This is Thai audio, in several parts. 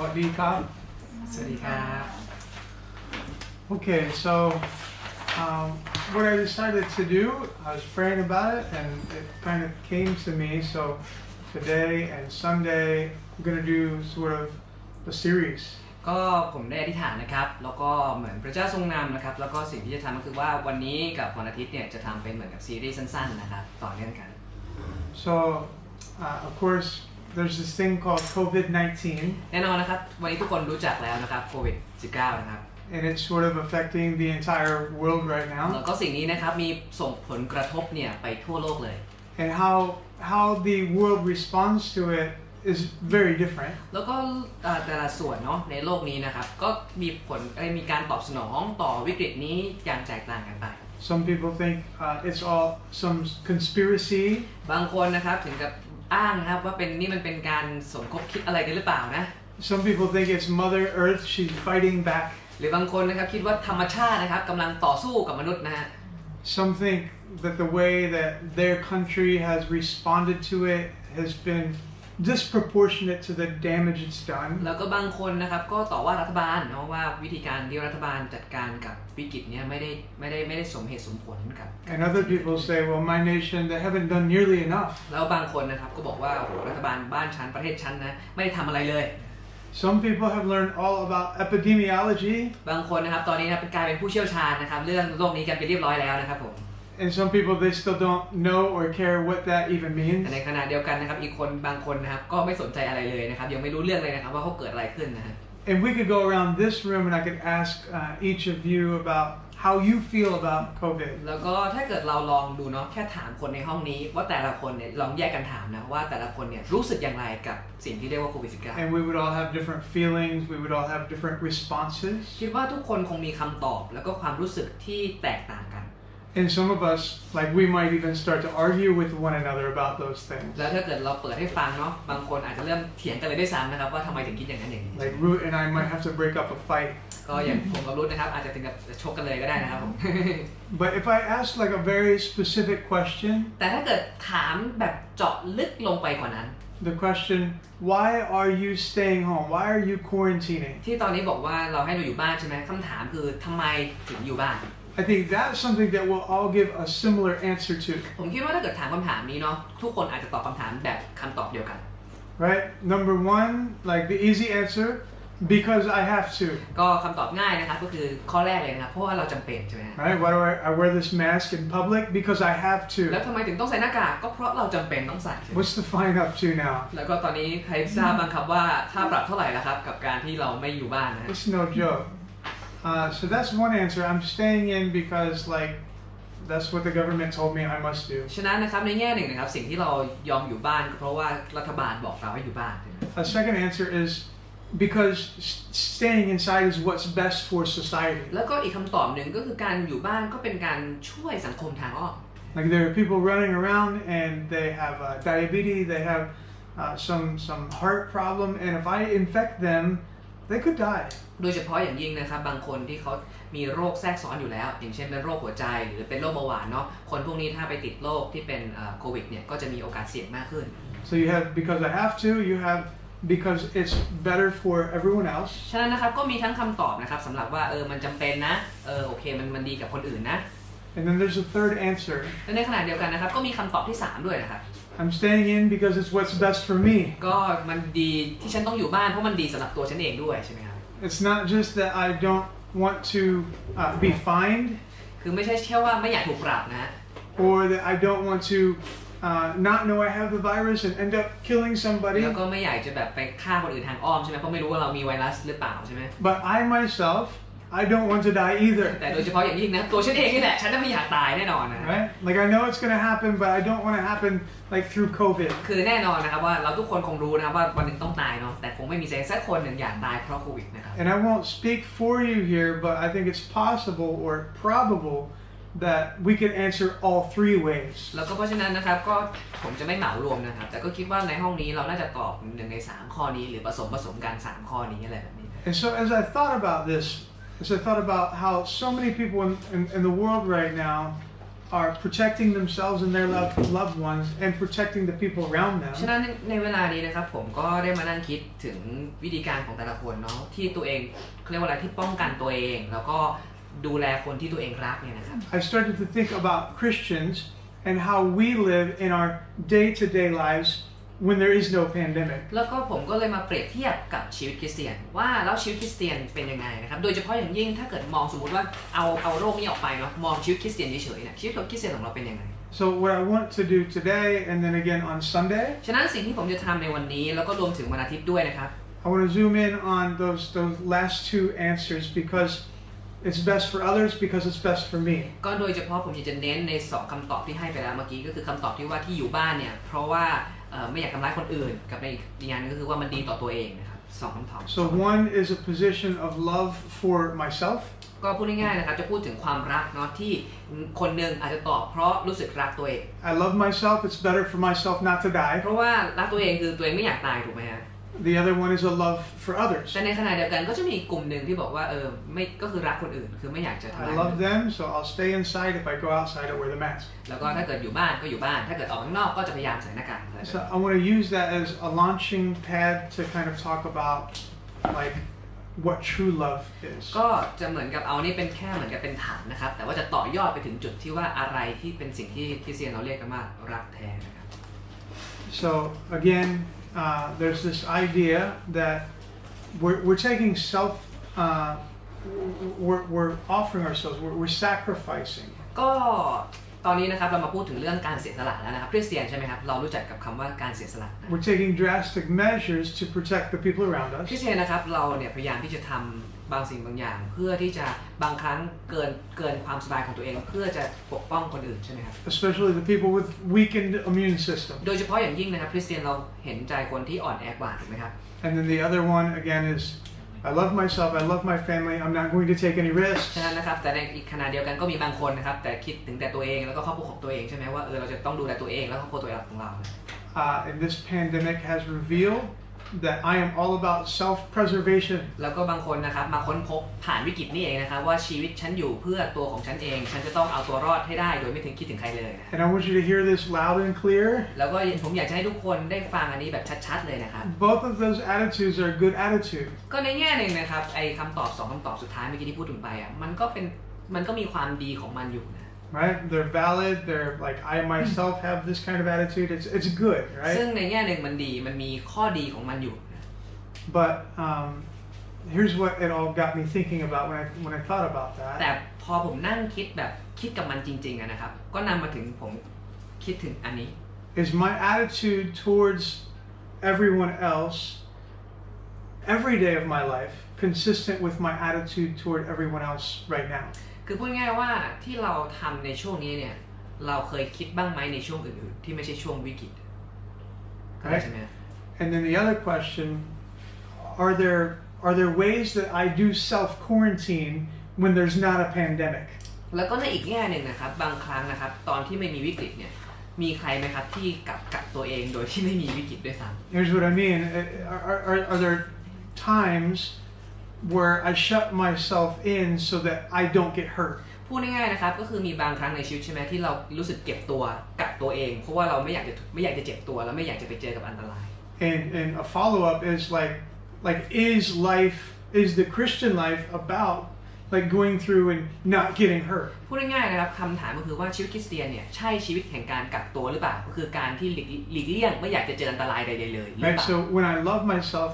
วัสดีครับ สวัสดีครับ Okay, so what I decided to do, I was praying about it, and it kind of came to me. So today and Sunday, I'm gonna do sort of a series. ก็ผมได้อธิษฐานนะครับแล้วก็เหมือนพระเจ้าทรงนำนะครับแล้วก็สิ่งที่จะทำก็คือว่าวันนี้กับวันอาทิตย์เนี่ยจะทำเป็นเหมือนกับซีรีส์สั้นๆนะครับต่อเนื่องกัน So of course, there's this thing called COVID-19. แน่นอนนะครับวันนี้ทุกคนรู้จักแล้วนะครับโควิด -19 นะครับ And it's sort of affecting the entire world right now. แล้วก็สิ่งนี้นะครับมีส่งผลกระทบเนี่ยไปทั่วโลกเลย And how the world responds to it is very different. แล้วก็แต่ละส่วนเนาะในโลกนี้นะครับก็มีการตอบสนองต่อวิกฤตนี้อย่างแตกต่างกันไป Some people think it's all some conspiracy. บางคนนะครับถึงกับอ้างนะครับว่านี่มันเป็นการสมคบคิดอะไรกันหรือเปล่านะ Some people think it's Mother Earth, she's fighting back. หรือบางคนนะครับคิดว่าธรรมชาตินะครับกำลังต่อสู้กับมนุษย์นะฮะ Some think that the way that their country has responded to it has been disproportionate to the damage it's done. แล้วก็บางคนนะครับก็ต่อว่ารัฐบาลเนาะว่าวิธีการที่รัฐบาลจัดการกับวิกฤตเนี้ยไม่ได้สมเหตุสมผลกับ And other people say, well, my nation, they haven't done nearly enough. แล้วบางคนนะครับก็บอกว่ารัฐบาลบ้านฉันประเทศฉันนะไม่ได้ทำอะไรเลย Some people have learned all about epidemiology. บางคนนะครับตอนนี้นะกลายเป็นผู้เชี่ยวชาญนะครับเรื่องโรคนี้กันไปเรียบร้อยแล้วนะครับผม And some people, they still don't know or care what that even means. ในขณะเดียวกันนะครับอีกคนบางคนนะครับก็ไม่สนใจอะไรเลยนะครับยังไม่รู้เรื่องเลยนะครับว่าเขาเกิดอะไรขึ้นนะฮะ And we could go around this room and I could ask each of you about how you feel about COVID. แล้วก็ถ้าเกิดเราลองดูเนาะแค่ถามคนในห้องนี้ว่าแต่ละคนเนี่ยลองแยกกันถามนะว่าแต่ละคนเนี่ยรู้สึกอย่างไรกับสิ่งที่เรียกว่าโควิด -19 And we would all have different feelings, we would all have different responses. คิดว่าทุกคนคงมีคำตอบแล้วก็ความรู้สึกที่แตกต่างกัน And some of us, like we might even start to argue with one another about those things. แล้วถ้าเกิดเราเปิดให้ฟังเนาะบางคนอาจจะเริ่มเถียงกันเลยด้วยซ้ำนะครับว่าทำไมถึงคิดอย่างนั้นอย่างนี้ Like Root and I might have to break up a fight. ก็อย่างผมกับรุทนะครับอาจจะถึงกับชกกันเลยก็ได้นะครับผม But if I ask like a very specific question, แต่ถ้าเกิดถามแบบเจาะลึกลงไปกว่านั้น the question, why are you staying home? Why are you quarantining? ที่ตอนนี้บอกว่าเราให้เราอยู่บ้านใช่ไหมคำถามคือทำไมถึงอยู่บ้าน I think that's something that we'll all give a similar answer to. ผมคิดว่าถ้าเกิดถามคำถามนี้เนาะทุกคนอาจจะตอบคำถามแบบคำตอบเดียวกัน Right? Number one, like the easy answer, because I have to. ก็คำตอบง่ายนะครับก็คือข้อแรกเลยนะครับเพราะว่าเราจำเป็นใช่ไหม Right? Why do I wear this mask in public? Because I have แล้ว to. ทำไมถึงต้องใส่หน้ากากก็เพราะเราจำเป็นต้องใส่ What's the fine up to now? แล้วก็ตอนนี้ใครทราบบ้างครับว่าค่าปรับเท่าไหร่แล้วครับกับการที่เราไม่อยู่บ้านนะ It's no joke. So that's one answer. I'm staying in because like that's what the government told me I must do. ฉะนั้นนะครับในแง่หนึ่งนะครับสิ่งที่เรายอมอยู่บ้านก็เพราะว่ารัฐบาลบอกเราให้อยู่บ้าน A second answer is because staying inside is what's best for society. แล้วก็อีกคำตอบหนึ่งก็คือการอยู่บ้านก็เป็นการช่วยสังคมทางอ้อม Like there are people running around and they have diabetes, they have some heart problem, and if I infect them, they could die. โดยเฉพาะอย่างยิ่งนะครับบางคนที่เขามีโรคแทรกซ้อนอยู่แล้วอย่างเช่นเป็นโรคหัวใจหรือเป็นโรคเบาหวานเนาะคนพวกนี้ถ้าไปติดโรคที่เป็นโควิดเนี่ยก็จะมีโอกาสเสี่ยงมากขึ้น So you have because I have to, you have because it's better for everyone else. ฉะนั้นนะครับก็มีทั้งคำตอบนะครับสำหรับว่ามันจำเป็นนะโอเคมันดีกับคนอื่นนะ And then there's a third answer. และในขณะเดียวกันนะครับก็มีคำตอบที่3ด้วยนะครับ I'm staying in because it's what's best for me. ก็มันดีที่ฉันต้องอยู่บ้านเพราะมันดีสำหรับตัวฉันเองด้วยใช่ไหมครับ It's not just that I don't want to be fined. คือไม่ใช่แค่ว่าไม่อยากถูกปรับนะ Or that I don't want to not know I have the virus and end up killing somebody. แล้วก็ไม่อยากจะแบบไปฆ่าคนอื่นทางอ้อมใช่ไหมเพราะไม่รู้ว่าเรามีไวรัสหรือเปล่าใช่ไหม But I myself, I don't want to die either. แต่โดยเฉพาะอย่างยิ่งนะตัวฉันเองนี่แหละฉันไม่อยากตายแน่นอนนะ Right? Like I know it's going to happen, but I don't want to happen like through COVID. คือแน่นอนนะครับว่าเราทุกคนคงรู้นะครับว่าวันหนึ่งต้องตายเนาะแต่คงไม่มีสักคนหนึ่งอยากตายเพราะโควิดนะครับ And I won't speak for you here, but I think it's possible or probable that we can answer all three ways. แล้วก็เพราะฉะนั้นนะครับก็ผมจะไม่เหมารวมนะครับแต่ก็คิดว่าในห้องนี้เราน่าจะตอบ1ใน3ข้อนี้หรือผสมกัน3ข้อนี้อะไรแบบนี้ And so as I thought about this, as I thought about how so many people in the world right now are protecting themselves and their loved ones and protecting the people around them. ฉะนั้นในเวลานี้นะครับผมก็ได้มานั่งคิดถึงวิธีการของแต่ละคนเนาะที่ตัวเองเรียกว่าอะไรที่ป้องกันตัวเองแล้วก็ดูแลคนที่ตัวเองรักเนี่ยนะครับ I started to think about Christians and how we live in our day-to-day lives when there is no pandemic. แล้วก็ผมก็เลยมาเปรียบเทียบกับชีวิตคริสเตียนว่าแล้วชีวิตคริสเตียนเป็นยังไงนะครับโดยเฉพาะอย่างยิ่งถ้าเกิดมองสมมุติว่าเอาโรคนี้ออกไปเนาะมองชีวิตคริสเตียนเฉยๆเนี่ยชีวิตคริสเตียนของเราเป็นยังไง So what I want to do today and then again on Sunday. ฉะนั้นสิ่งที่ผมจะทำในวันนี้แล้วก็รวมถึงวันอาทิตย์ด้วยนะครับ I want to zoom in on those last two answers because it's best for others because it's best for me. ก็โดยเฉพาะผมอยากจะเน้นใน2คำตอบที่ให้ไปแล้วเมื่อกี้ก็คือคำตอบที่ว่าที่อยู่บ้านเนี่ยเพราะว่าไม่อยากทำร้ายคนอื่นกับในอีกอย่างนึงก็คือว่ามันดีต่อตัวเองนะครับ2คำตอบ So one is a position of love for myself. ก็พูดง่ายๆนะครับจะพูดถึงความรักเนาะที่คนหนึ่งอาจจะตอบเพราะรู้สึกรักตัวเอง I love myself. It's better for myself not to die. เพราะว่ารักตัวเองคือตัวเองไม่อยากตายถูกไหมฮะ The other one is a love for others. แต่ในขณะเดียวกันก็จะมีอีกกลุ่มหนึ่งที่บอกว่าไม่ก็คือรักคนอื่นคือไม่อยากจะทำร้าย I love them, so I'll stay inside. If I go outside, I'll wear the mask. แล้วก็ถ้าเกิดอยู่บ้านก็อยู่บ้านถ้าเกิดออกข้างนอกก็จะพยายามใส่หน้ากาก So I want to use that as a launching pad to kind of talk about like what true love is. ก็จะเหมือนกับเอานี่เป็นแค่เหมือนกับเป็นฐานนะครับแต่ว่าจะต่อยอดไปถึงจุดที่ว่าอะไรที่เป็นสิ่งที่คริสเตียนเราเรียกกันว่ารักแท้นะครับ So again, there's this idea that we're taking we're offering ourselves, we're sacrificing. ก็ตอนนี้นะครับเรามาพูดถึงเรื่องการเสียสละแล้วนะครับคริสเตียนใช่ไหมครับเรารู้จักกับคำว่าการเสียสละ We're taking drastic measures to protect the people around us. คริสเตียนนะครับเราเนี่ยพยายามที่จะทำบางสิ่งบางอย่างเพื่อที่จะบางครั้งเกินความสบายของตัวเองเพื่อจะปกป้องคนอื่นใช่ไหมครับ Especially the people with weakened immune system. โดยเฉพาะอย่างยิ่งนะครับคริสเตียนเราเห็นใจคนที่อ่อนแอกว่าถูกไหมครับ And then the other one again is I love myself, I love my family, I'm not going to take any risks. ฉะนั้นนะครับแต่ในอีกขณะเดียวกันก็มีบางคนนะครับแต่คิดถึงแต่ตัวเองแล้วก็ครอบครัวของตัวเองใช่ไหมว่าเราจะต้องดูแลตัวเองแล้วครอบครัวตัวเองของเรา And this pandemic has revealed that I am all about self-preservation. แล้วก็บางคนนะครับมาค้นพบผ่านวิกฤตนี้เองนะครับว่าชีวิตฉันอยู่เพื่อตัวของฉันเองฉันจะต้องเอาตัวรอดให้ได้โดยไม่ถึงคิดถึงใครเลย And I want you to hear this loud and clear. แล้วก็ผมอยากจะให้ทุกคนได้ฟังอันนี้แบบชัดๆเลยนะครับ Both of those attitudes are good attitudes. ก็ในแง่หนึ่งนะครับไอ้คำตอบ2คำตอบสุดท้ายเมื่อกี้ที่พูดถึงไปอ่ะมันก็มีความดีของมันอยู่นะ Right? They're valid. They're like I myself have this kind of attitude. It's good, right? ซึ่งในแง่หนึ่งมันดีมันมีข้อดีของมันอยู่ But here's what it all got me thinking about when I thought about แต่ that. พอผมนั่งคิดกับมันจริงๆนะครับก็นำมาถึงผมคิดถึงอันนี้ Is my attitude towards everyone else every day of my life consistent with my attitude toward everyone else right now? คือพูดง่ายๆว่าที่เราทำในช่วงนี้เนี่ยเราเคยคิดบ้างไหมในช่วงอื่นๆที่ไม่ใช่ช่วงวิกฤตใช่ไหม And then the other question, are there ways that I do self-quarantine when there's not a pandemic? แล้วก็ในอีกแง่หนึ่งนะครับบางครั้งนะครับตอนที่ไม่มีวิกฤตเนี่ยมีใครไหมครับที่กักตัวเองโดยที่ไม่มีวิกฤตด้วยซ้ำ Here's what I mean. Are there times where I shut myself in so that I don't get hurt? พูดง่ายๆนะครับก็คือมีบางครั้งในชีวิตใช่ไหมที่เรารู้สึกเก็บตัวกักตัวเองเพราะว่าเราไม่อยากจะเจ็บตัวแล้วไม่อยากจะไปเจอกับอันตราย And a follow-up is like is the Christian life about like going through and not getting hurt? พูดง่ายๆนะครับคำถามก็คือว่าชีวิตคริสเตียนเนี่ยใช่ชีวิตแห่งการกักตัวหรือเปล่าก็คือการที่หลีกเลี่ยงไม่อยากจะเจออันตรายใดๆเลยหรือเป Right. ล่า So when I love myself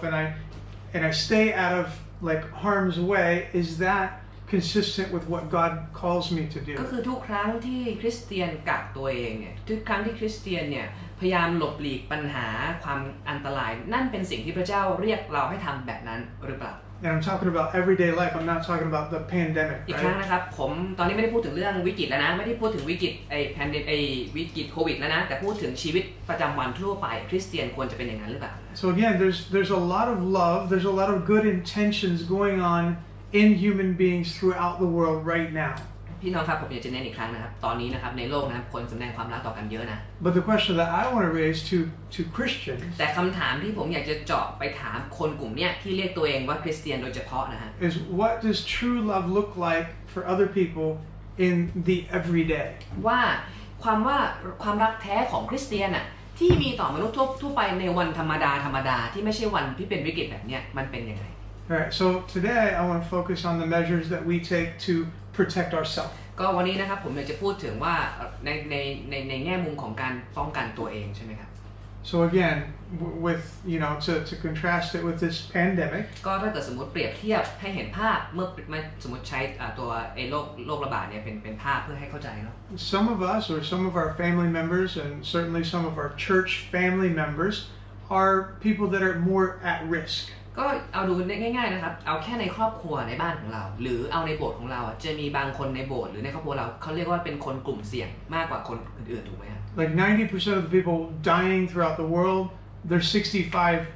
and I stay out of like harm's way, is that consistent with what God calls me to do? ก็คือทุกครั้งที่คริสเตียนกักตัวเองเนี่ยทุกครั้งที่คริสเตียนเนี่ยพยายามหลบหลีกปัญหาความอันตรายนั่นเป็นสิ่งที่พระเจ้าเรียกเราให้ทำแบบนั้นหรือเปล่า And I'm talking about everyday life. I'm not talking about the pandemic. อีกครั้ง Right? นะครับผมตอนนี้ไม่ได้พูดถึงเรื่องวิกฤตแล้วนะไม่ได้พูดถึงวิกฤตวิกฤตโควิดแล้วนะแต่พูดถึงชีวิตประจำวันทั่วไปคริสเตียนควรจะเป็นอย่างนั้นหรือเปล่า So again, there's a lot of love. There's a lot of good intentions going on in human beings throughout the world right now. พี่น้องครับผมอยากจะเน้นอีกครั้งนะครับตอนนี้นะครับในโลกนะครับคนแสดงความรักต่อกันเยอะนะ But the question that I want to raise to Christians แต่คำถามที่ผมอยากจะเจาะไปถามคนกลุ่มเนี้ยที่เรียกตัวเองว่าคริสเตียนโดยเฉพาะนะฮะ is what does true love look like for other people in the everyday ว่าความรักแท้ของคริสเตียนน่ะที่มีต่อมนุษย์ทั่วไปในวันธรรมดาที่ไม่ใช่วันที่เป็นวิกฤตแบบเนี้ยมันเป็นยังไง Alright, so today I want to focus on the measures that we take to protect ourselves. ก็วันนี้นะครับผมอยากจะพูดถึงว่าในแง่มุมของการป้องกันตัวเองใช่ไหมครับ So again, with to contrast it with this pandemic. ก็ถ้าเกิดสมมติเปรียบเทียบให้เห็นภาพเมื่อสมมติใช้ตัวโรคระบาดเนี่ยเป็นภาพเพื่อให้เข้าใจเนาะ Some of us or some of our family members and certainly some of our church family members are people that are more at risk. ก็เอาดูง่ายๆนะครับเอาแค่ในครอบครัวในบ้านของเราหรือเอาในโบสถ์ของเราจะมีบางคนในโบสถ์หรือในครอบครัวเราเขาเรียกว่าเป็นคนกลุ่มเสี่ยงมากกว่าคนอื่นๆถูกไหมครับ Like 90% of the people dying throughout the world, they're 65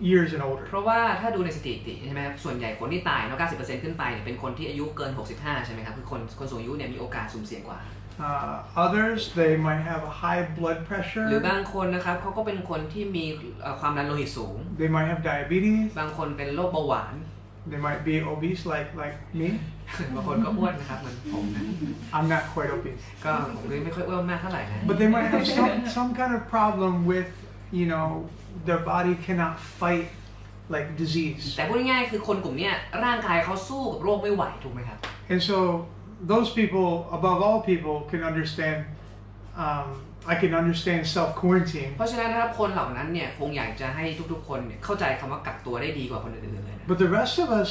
years and older. เพราะว่าถ้าดูในสถิติใช่ไหมครับส่วนใหญ่คนที่ตายเนาะ 90% ขึ้นไปเนี่ยเป็นคนที่อายุเกิน 65 ใช่ไหมครับคือคนสูงอายุเนี่ยมีโอกาสสุ่มเสี่ยงกว่า Others, they might have a high blood หรือบา pressure. งคนนะครับเขาก็เป็นคนที่มีความดันโลหิตสูง They might have diabetes. บางคนเป็นโรคเบาหวาน They might be obese like me. บางคนก็อ้วนนะครับเหมือนผมนะ I'm not quite obese. ก็ผมเลยไม่ค่อยอ้วนมากเท่าไหร่นะ But they might have some kind of problem with, their body cannot fight like disease. แต่พูดง่ายๆคือคนกลุ่มนี้ร่างกายเขาสู้กับโรคไม่ไหวถูกไหมครับ And so those people, above all people, can understand. I can understand self-quarantine. เพราะฉะนั้นนะครับคนเหล่านั้นเนี่ยคงอยากจะให้ทุกๆคนเนี่ยเข้าใจคำว่ากักตัวได้ดีกว่าคนอื่นๆเลยนะ But the rest of us,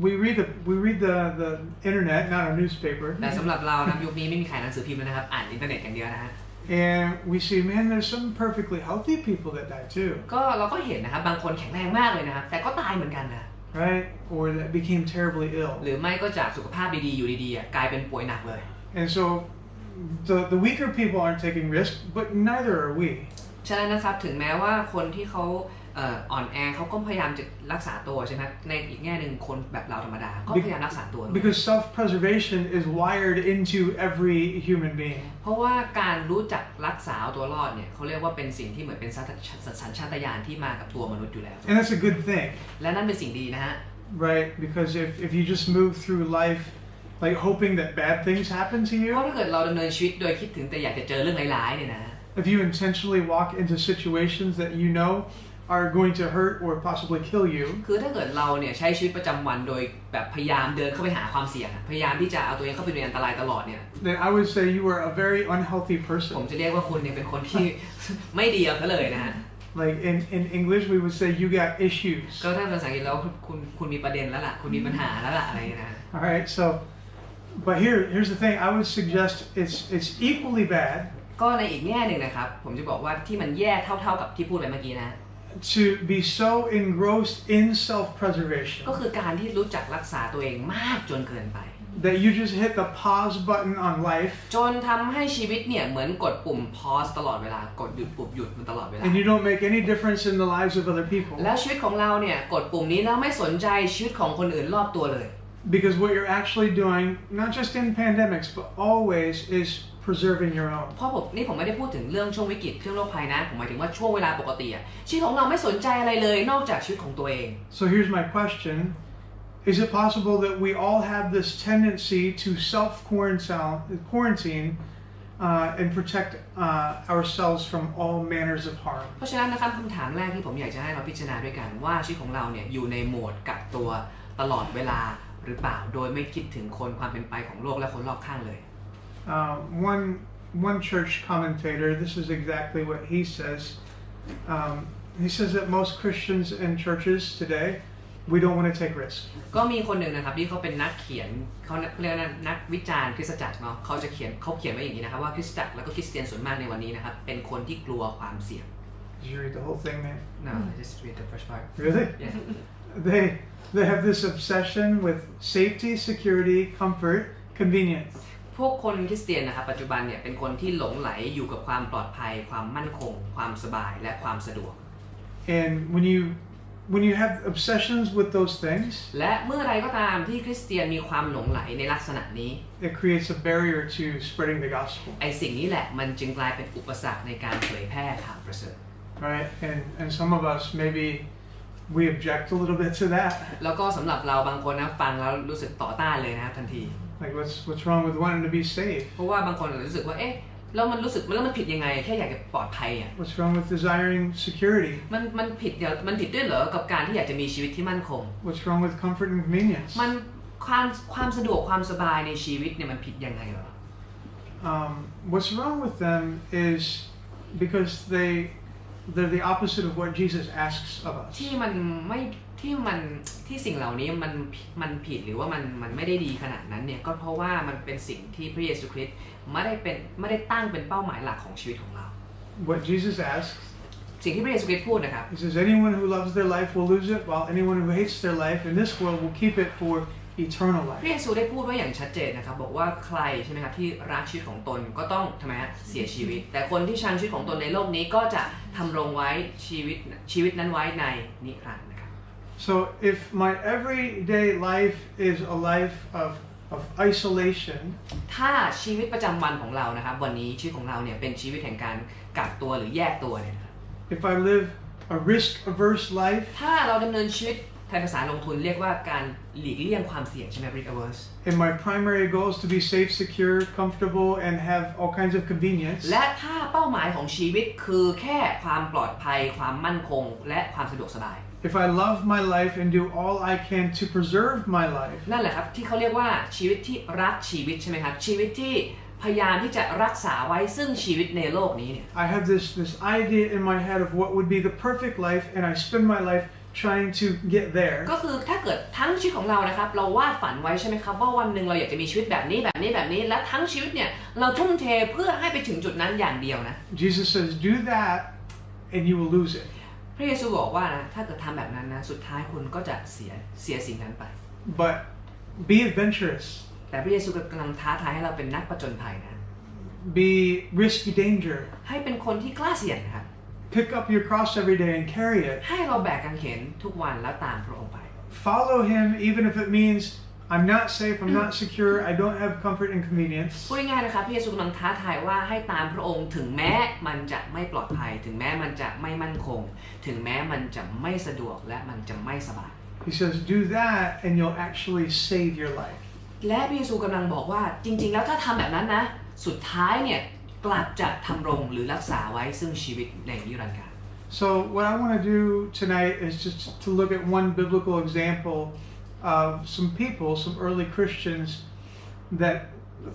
we read the internet, not a newspaper. แต่สำหรับเรานะยุคนี้ไม่มีขายหนังสือพิมพ์แล้วนะครับอ่านอินเทอร์เน็ตอย่างเดียวนะฮะ And we see, man, there's some perfectly healthy people that die too. ก็เราก็เห็นนะครับบางคนแข็งแรงมากเลยนะครับแต่ก็ตายเหมือนกันนะ Right? Or that became terribly ill. หรือไม่ก็จากสุขภาพดีๆอยู่ดีๆกลายเป็นป่วยหนักเลย And so the weaker people aren't taking risks, but neither are we. ฉะนั้นนะครับถึงแม้ว่าคนที่เขาอ่อนแอเขาก็พยายามจะรักษาตัวใช่ไหมในอีกแง่หนึ่งคนแบบเราธรรมดาก็พยายามรักษาตัว Because self-preservation is wired into every human being. เพราะว่าการรู้จักรักษาตัวรอดเนี่ยเขาเรียกว่าเป็นสิ่งที่เหมือนเป็นสัญชาตญาณที่มากับตัวมนุษย์อยู่แล้ว And that's a good thing. และนั่นเป็นสิ่งดีนะฮะ Right? Because if you just move through life like hoping that bad things happen to เพราะ you, ถ้าเกิดเราดำเนินชีวิตโดยคิดถึงแต่อยากจะเจอเรื่องร้ายๆเนี่ยนะ if you intentionally walk into situations that are going to hurt or possibly kill you, คือถ้าเกิดเราเนี่ยใช้ชีวิตประจำวันโดยแบบพยายามเดินเข้าไปหาความเสี่ยงพยายามที่จะเอาตัวเองเข้าไปในอันตรายตลอดเนี่ย then I would say you are a very unhealthy ผม person. จะเรียกว่าคุณเนี่ยเป็นคนที่ ไม่ดีเอาซะเลยนะฮะ Like in English, we would say you got issues. ก็ถ้าภาษาอังกฤษแล้วคุณมีประเด็นแล้วล่ะคุณมีปัญหาแล้วล่ะอะไรนะ All right, so, but here's the thing. I would suggest it's equally bad ก็ในอีกแง่หนึ่งนะครับผมจะบอกว่าที่มันแย่เท่ากับที่พูดไปเมื่อกี้นะ to be so engrossed in self-preservation ก็คือการที่รู้จักรักษาตัวเองมากจนเกินไป that you just hit the pause button on life จนทำให้ชีวิตเนี่ยเหมือนกดปุ่ม pause ตลอดเวลากดหยุดปุ่มหยุดมันตลอดเวลา and you don't make any difference in the lives of other people แล้วชีวิตของเราเนี่ยกดปุ่มนี้แล้วไม่สนใจชีวิตของคนอื่นรอบตัวเลย because what you're actually doing not just in pandemics but always is preserving your own เพราะผมไม่ได้พูดถึงเรื่องช่วงวิกฤตเรื่องโรคภัยนะผมหมายถึงว่าช่วงเวลาปกติชีวิตของเราไม่สนใจอะไรเลยนอกจากชีวิตของตัวเอง so here's my question is it possible that we all have this tendency to self-quarantine and protect ourselves from all manners of harm เพราะฉะนั้นนะครับคำถามแรกที่ผมอยากจะให้เราพิจารณาด้วยกันว่าชีวิตของเราเนี่ยอยู่ในโหมดกักตัวตลอดเวลาหรือเปล่าโดยไม่คิดถึงความเป็นไปของโลกและคนรอบข้างเลย one church commentator this is exactly what he says he says that most Christians and churches today we don't want to take risks ก็มีคนหนึ่งนะครับที่เขาเป็นนักเขียนเขาเรียกว่านักวิจารณ์คริสตจักรเนาะเขาเขียนไว้อย่างนี้นะครับว่าคริสตจักรแล้วก็คริสเตียนส่วนมากในวันนี้นะครับเป็นคนที่กลัวความเสี่ยง Did you read the whole thing man? No I just read the first part Really? Yeah They have this obsession with safety, security, comfort, convenience พวกคนคริสเตียนนะครับปัจจุบันเนี่ยเป็นคนที่หลงไหลอยู่กับความปลอดภัยความมั่นคงความสบายและความสะดวก And when you have obsessions with those things และเมื่อไรก็ตามที่คริสเตียนมีความหลงไหลในลักษณะนี้ it creates a barrier to spreading the gospel ไอสิ่งนี้แหละมันจึงกลายเป็นอุปสรรคในการเผยแพร่ข่าวประเสริฐ right and some of us maybe we object a little bit to that แล้วก็สำหรับเราบางคนนะฟังแล้วรู้สึกต่อต้านเลยนะครับทันที Like what's wrong with wanting to be saved? เพราะว่าบางคนรู้สึกว่าเอ๊ะแล้วมันรู้สึกแล้วมันผิดยังไงแค่อยากจะปลอดภัยอ่ะ What's wrong with desiring security? มันผิดด้วยเหรอกับการที่อยากจะมีชีวิตที่มั่นคง What's wrong with comfort and convenience? มันความสะดวกความสบายในชีวิตเนี่ยมันผิดยังไงเหรอWhat's wrong with them is because they're the opposite of what Jesus asks of us. ที่สิ่งเหล่านี้มันผิดหรือว่ามันไม่ได้ดีขนาดนั้นเนี่ยก็เพราะว่ามันเป็นสิ่งที่พระเยซูคริสต์ไม่ได้ตั้งเป็นเป้าหมายหลักของชีวิตของเรา What Jesus asks, สิ่งที่พระเยซูคริสต์พูดนะครับ He says, anyone who loves their life will lose it, while anyone who hates their life in this world will keep it for eternal พ life. ระเยซูได้พูดไว้อย่างชัดเจนนะครับบอกว่าใครใช่ไหมครับที่รักชีวิตของตนก็ต้องทำไมฮะเสียชีวิตแต่คนที่ชังชีวิตของตนในโลกนี้ก็จะทำรงไว้ชีวิตนั้นไว้ในนิรันดร์นะครับ So if my everyday life is a life of isolation, ถ้าชีวิตประจำวันของเรานะครับวันนี้ชีวิตของเราเนี่ยเป็นชีวิตแห่งการกักตัวหรือแยกตัวเนี่ย if I live a risk-averse life, ถ้าเราดำเนินชีวิตแทนภาษาลงทุนเรียกว่าการหลีกเลี่ยงความเสี่ยงใช่ไหม risk averse and my primary goal is to be safe, secure, comfortable, and have all kinds of convenience, และถ้าเป้าหมายของชีวิตคือแค่ความปลอดภัยความมั่นคงและความสะดวกสบาย if I love my life and do all I can to preserve my life, นั่นแหละครับที่เขาเรียกว่าชีวิตที่รักชีวิตใช่ไหมครับชีวิตที่พยายามที่จะรักษาไว้ซึ่งชีวิตในโลกนี้เนี่ย I have this idea in my head of what would be the perfect life, and I spend my life trying to get there. ก็คือถ้าเกิดทั้งชีวิตของเรานะครับเราวาดฝันไว้ใช่ไหมครับว่าวันหนึ่งเราอยากจะมีชีวิตแบบนี้และทั้งชีวิตเนี่ยเราทุ่มเทเพื่อให้ไปถึงจุดนั้นอย่างเดียวนะ Jesus says, do that and you will lose it. พระเยซูบอกว่านะถ้าเกิดทำแบบนั้นนะสุดท้ายคุณก็จะเสียสิ่งนั้นไป But be adventurous. แต่พระเยซูกำลังท้าทายให้เราเป็นนักผจญภัยนะ Be risky danger. ให้เป็นคนที่กล้าเสี่ยงนะครับ Pick up your cross every day and carry it. ให้เราแบกกางเขนทุกวันแล้วตามพระองค์ไป Follow him even if it means I'm not safe, I'm not secure, I don't have comfort and convenience. พูดง่ายๆนะครับพระเยซูกำลังท้าทายว่าให้ตามพระองค์ถึงแม้มันจะไม่ปลอดภัยถึงแม้มันจะไม่มั่นคงถึงแม้มันจะไม่สะดวกและมันจะไม่สบาย He says, do that and you'll actually save your life. และพระเยซูกำลังบอกว่าจริงๆแล้วถ้าทำแบบนั้นนะสุดท้ายเนี่ยกลับจะทำรงหรือรักษาไว้ซึ่งชีวิตในนิรันดร์การ So what I want to do tonight is just to look at one biblical example of some people, some early Christians that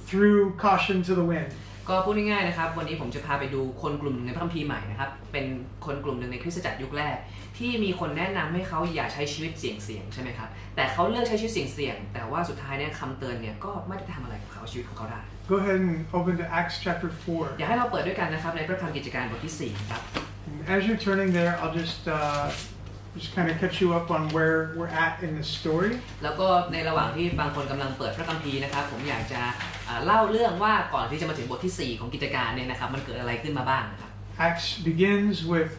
threw caution to the wind. ก็พูดง่ายๆนะครับวันนี้ผมจะพาไปดูคนกลุ่มหนึ่งในพระคัมภีร์ใหม่นะครับเป็นคนกลุ่มหนึ่งในคริสตจักรยุคแรกที่มีคนแนะนำให้เขาอย่าใช้ชีวิตเสี่ยงใช่ไหมครับแต่เขาเลือกใช้ชีวิตเสี่ยงแต่ว่าสุดท้ายเนี่ยคำเตือนเนี่ยก็ไม่ได้ทำอะไรกับเขาชีวิตของเขาได้ Go ahead and open to Acts chapter 4. อยากให้เราเปิดด้วยกันนะครับในพระธรรมกิจการบทที่4ครับ As you're turning there, I'll just kind of catch you up on where we're at in the story. แล้วก็ในระหว่างที่บางคนกำลังเปิดพระคัมภีร์นะครับผมอยากจะเล่าเรื่องว่าก่อนที่จะมาถึงบทที่4ของกิจการเนี่ยนะครับมันเกิดอะไรขึ้นมาบ้างนะครับ Acts begins with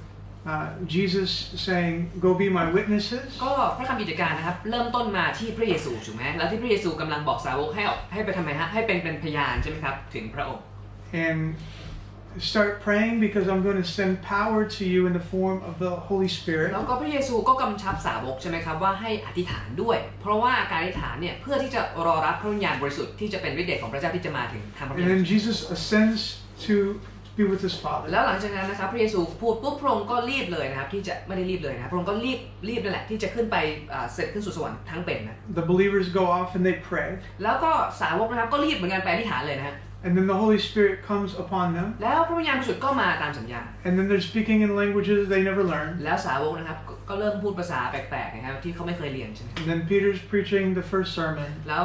Jesus saying, "Go be my witnesses." ก็พระคัมภีร์กิจการนะครับเริ่มต้นมาที่พระเยซูถูกไหมแล้วที่พระเยซูกำลังบอกสาวกให้ไปทำไมฮะให้เป็นพยานใช่ไหมครับถึงพระองค์ And start praying because I'm going to send power to you in the form of the Holy Spirit. แล้วก็พระเยซูก็กำชับสาวกใช่ไหมครับว่าให้อธิษฐานด้วยเพราะว่าการอธิษฐานเนี่ยเพื่อที่จะรอรับพระวิญญาณบริสุทธิ์ที่จะเป็นฤทธิ์เดชของพระเจ้าที่จะมาถึงทางพระ And then Jesus ascends to be with his Father. แล้วหลังจากนั้นนะครับพระเยซูพูดปุ๊บพระองค์ก็รีบเลยนะครับที่จะไม่ได้รีบเลยนะพระองค์ก็รีบนั่นแหละที่จะขึ้นไปเสร็จขึ้นสู่สวรรค์ทั้งเป็นนะ The believers go off and they pray. แล้วก็สาวกนะครับก็รีบเหมือนกันไปอธิษฐานเลยนะฮะ And then the Holy Spirit comes upon them. แล้วพระวิญญาณบริสุทธิ์ก็มาตามสัญญา And then they're speaking in languages they never learned. แล้วสาวกนะครับก็เริ่มพูดภาษาแปลกๆนะครับที่เขาไม่เคยเรียนใช่ไหม And then Peter's preaching the first sermon. แล้ว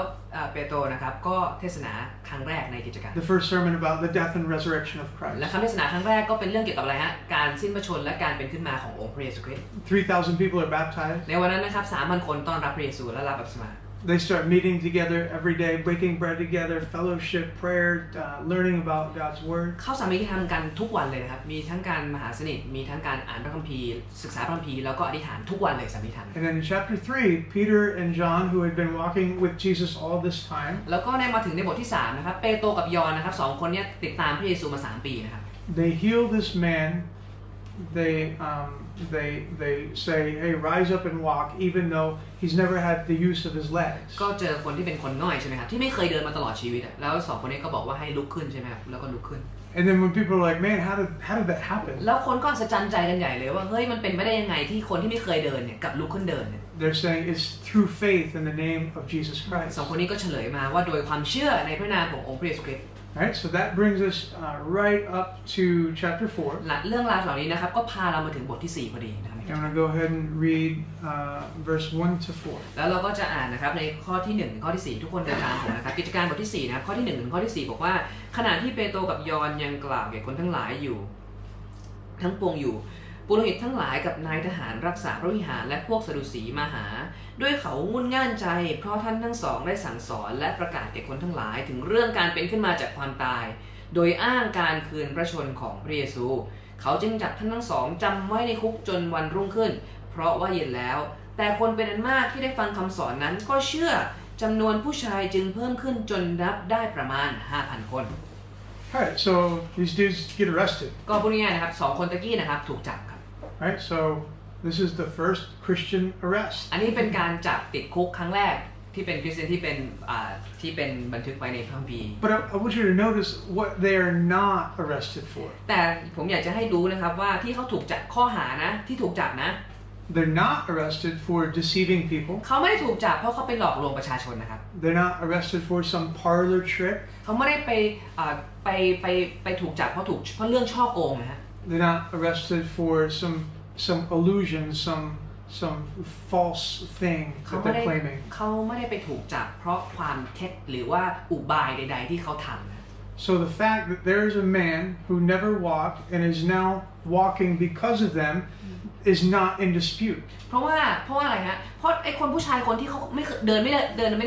เปโตรนะครับก็เทศนาครั้งแรกในกิจการ The first sermon about the death and resurrection of และ Christ. คำเทศนาครั้งแรกก็เป็นเรื่องเกี่ยวกับอะไรฮะการสิ้นพระชนม์และการเป็นขึ้นมาขององค์พระเยซูคริสต์ 3,000 people are baptized. ในวันนั้นนะครับ 3,000 คนต้อนรับพระเยซูและรับบัพติศมา They start meeting together every day, breaking bread together, fellowship, prayer, learning about God's word. เข้าสามัคคีธรรมกันทุกวันเลยนะครับมีทั้งการมหาสนิทมีทั้งการอ่านพระคัมภีร์ศึกษาพระคัมภีร์แล้วก็อธิษฐานทุกวันเลยสามัคคีธรรม And then in chapter 3, Peter and John, who had been walking with Jesus all this time, แล้วก็มาถึงในบทที่3นะครับเปโตรกับยอห์นนะครับ2คนนี้ติดตามพระเยซูมา3 ปีนะครับ they heal this man they say, hey, rise up and walk, even though he's never had the use of his legs. ก็เจอคนที่เป็นคนง่อยใช่ไหมครับที่ไม่เคยเดินมาตลอดชีวิตแล้วสองคนนี้ก็บอกว่าให้ลุกขึ้นใช่ไหมครับแล้วก็ลุกขึ้น And then when people are like, man, how did that happen? แล้วคนก็สะใจใจกันใหญ่เลยว่าเฮ้ยมันเป็นไปได้ยังไงที่คนที่ไม่เคยเดินเนี่ยกับลุกขึ้นเดินเนี่ย They're saying it's through faith in the name of Jesus Christ. สองคนนี้ก็เฉลยมาว่าโดยความเชื่อในพระนามขององค์พระเยซูคริสต์ Right, so that brings us right up to chapter 4. เรื่องราวเหล่านี้นะครับก็พาเรามาถึงบทที่4พอดีนะครับ I'm going to go ahead and read verse 1 to 4. แล้วเราก็จะอ่านนะครับในข้อที่1ถึงข้อที่4ทุกคนเดินตามผมนะครับกิจการบทที่4นะครับข้อที่1ถึงข้อที่4บอกว่าขณะที่เปโตรกับยอห์นยังกล่าวแก่คนทั้งหลายอยู่ทั้งปวงอยู่ปุโรหิตทั้งหลายกับนายทหารรักษาพระวิหารและพวกสดุสีมาหาด้วยเขางุ่นง่านใจเพราะท่านทั้งสองได้สั่งสอนและประกาศแก่คนทั้งหลายถึงเรื่องการเป็นขึ้นมาจากความตายโดยอ้างการคืนพระชนของพระเยซูเขาจึงจับท่านทั้งสองจำไว้ในคุกจนวันรุ่งขึ้นเพราะว่าเย็นแล้วแต่คนเป็นอันมากที่ได้ฟังคำสอนนั้นก็เชื่อจำนวนผู้ชายจึงเพิ่มขึ้นจนนับได้ประมาณ 5,000 คน Alright, so these dudes get arrested. ก็พูดง่ายๆนะครับ2คนตะกี้นะครับถูกจับครับ Alright, so this is the first Christian arrest. อันนี้เป็นการจับติดคุกครั้งแรกที่เป็นคริสเตียนที่เป็นบันทึกไว้ในพระคัมภีร์ But I want you to notice what they are not arrested for. แต่ผมอยากจะให้ดูนะครับว่าที่เขาถูกจับข้อหานะที่ถูกจับนะ They're not arrested for deceiving people. เขาไม่ได้ถูกจับเพราะเขาไปหลอกลวงประชาชนนะครับ They're not arrested for some parlor trick. เขาไม่ได้ไปถูกจับเพราะเรื่องช่อโกงนะฮะ They're not arrested for some illusion, some false thing that they're claiming. เขาไม่ได้ไปถูกจับเพราะความเท็จหรือว่าอุบายใดๆที่เขาทำนะ So the fact that there is a man who never walked and is now walking because of them is not in dispute. เพราะว่าอะไรฮะเพราะไอ้คนผู้ชายคนที่เขาไม่เดินไม่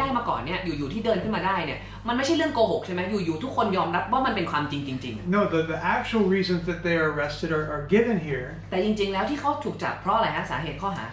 ได้มาก่อนเนี่ยอยู่ที่เดินขึ้นมาได้เนี่ยมันไม่ใช่เรื่องโกหกใช่ไหมอยู่ทุกคนยอมรับว่ามันเป็นความจริงจริงๆ No, the actual reasons that they are arrested are given here. แต่จริงๆแล้วที่เขาถูกจับเพราะอะไรฮะสาเหตุข้อหา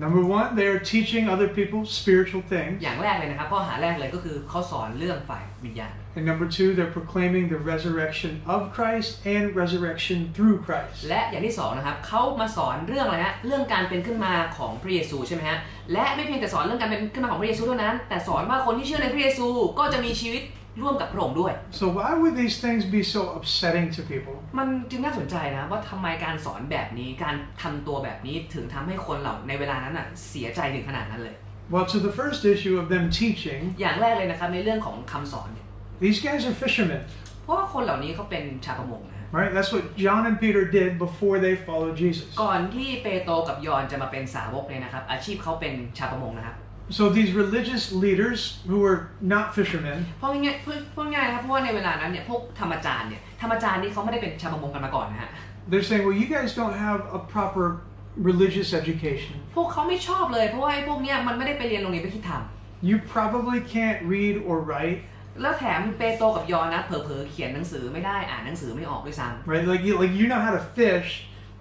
Number one, they are teaching other people spiritual things. อย่างแรกเลยนะครับข้อหาแรกเลยก็คือเขาสอนเรื่องฝ่ายวิญญาณ And number two, they're proclaiming the resurrection of Christ and resurrection through Christ. และอย่างที่สองนะครับเขามาสอนเรื่องอะไรฮะเรื่องการเป็นขึ้นมาของพระเยซูใช่ไหมฮะและไม่เพียงแต่สอนเรื่องการเป็นขึ้นมาของพระเยซูเท่านั้นแต่สอนว่าคนที่เชื่อในพระเยซูก็จะมีชีวิตร่วมกับพระองค์ด้วย So why would these things be so upsetting to people? มันจึงน่าสนใจนะว่าทำไมการสอนแบบนี้การทำตัวแบบนี้ถึงทำให้คนเราในเวลานั้นเสียใจถึงขนาดนั้นเลย Well, to the first issue of them teaching, อย่างแรกเลยนะครับในเรื่องของคำสอนเนี่ย these guys are fishermen. เพราะว่าคนเหล่านี้เขาเป็นชาวประมงนะ Right? That's what John and Peter did before they followed Jesus. ก่อนที่เปโตรกับยอห์นจะมาเป็นสาวกเนี่ยนะครับอาชีพเขาเป็นชาวประมงนะครับ So these religious leaders who were not fishermen, เพราะง่ายนะครับเพราะว่าในเวลานั้นเนี่ยพวกธรรมจารย์นี่เขาไม่ได้เป็นชาวประมงกันมาก่อนนะฮะ they're saying, well, you guys don't have a proper religious education. พวกเขาไม่ชอบเลยเพราะว่าไอ้พวกเนี้ยมันไม่ได้ไปเรียนโรงเรียนพระคิดธรรม You probably can't read or write. แล้วแถมเปโตรกับยอห์นนะเผลอๆเขียนหนังสือไม่ได้อ่านหนังสือไม่ออกด้วยซ้ำ Right? Like you know how to fish,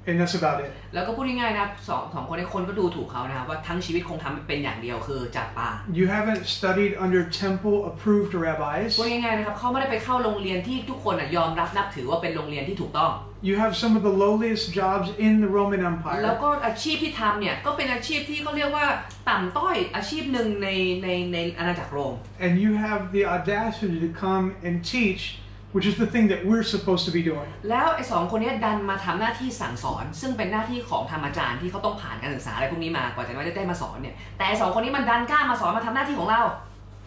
and that's about it. แล้วก็พูดง่ายๆนะครับสองคนในคนก็ดูถูกเขานะครับว่าทั้งชีวิตคงทำเป็นอย่างเดียวคือจับปลา You haven't studied under temple-approved rabbis. พูดง่ายๆนะครับเขาไม่ได้ไปเข้าโรงเรียนที่ทุกคนยอมรับนับถือว่าเป็นโรงเรียนที่ถูกต้อง You have some of the lowliest jobs in the Roman Empire. แล้วก็อาชีพที่ทำเนี่ยก็เป็นอาชีพที่เขาเรียกว่าต่ำต้อยอาชีพหนึ่งในอาณาจักรโรม And you have the audacity to come and teach, which is the thing that we're supposed to be doing. แล้วไอ้สองคนนี้ดันมาทำหน้าที่สั่งสอนซึ่งเป็นหน้าที่ของธรรมอาจารย์ที่เขาต้องผ่านการศึกษาอะไรพวกนี้มากว่าจะได้มาสอนเนี่ยแต่ไอ้สองคนนี้มันดันกล้ามาสอนมาทำหน้าที่ของเรา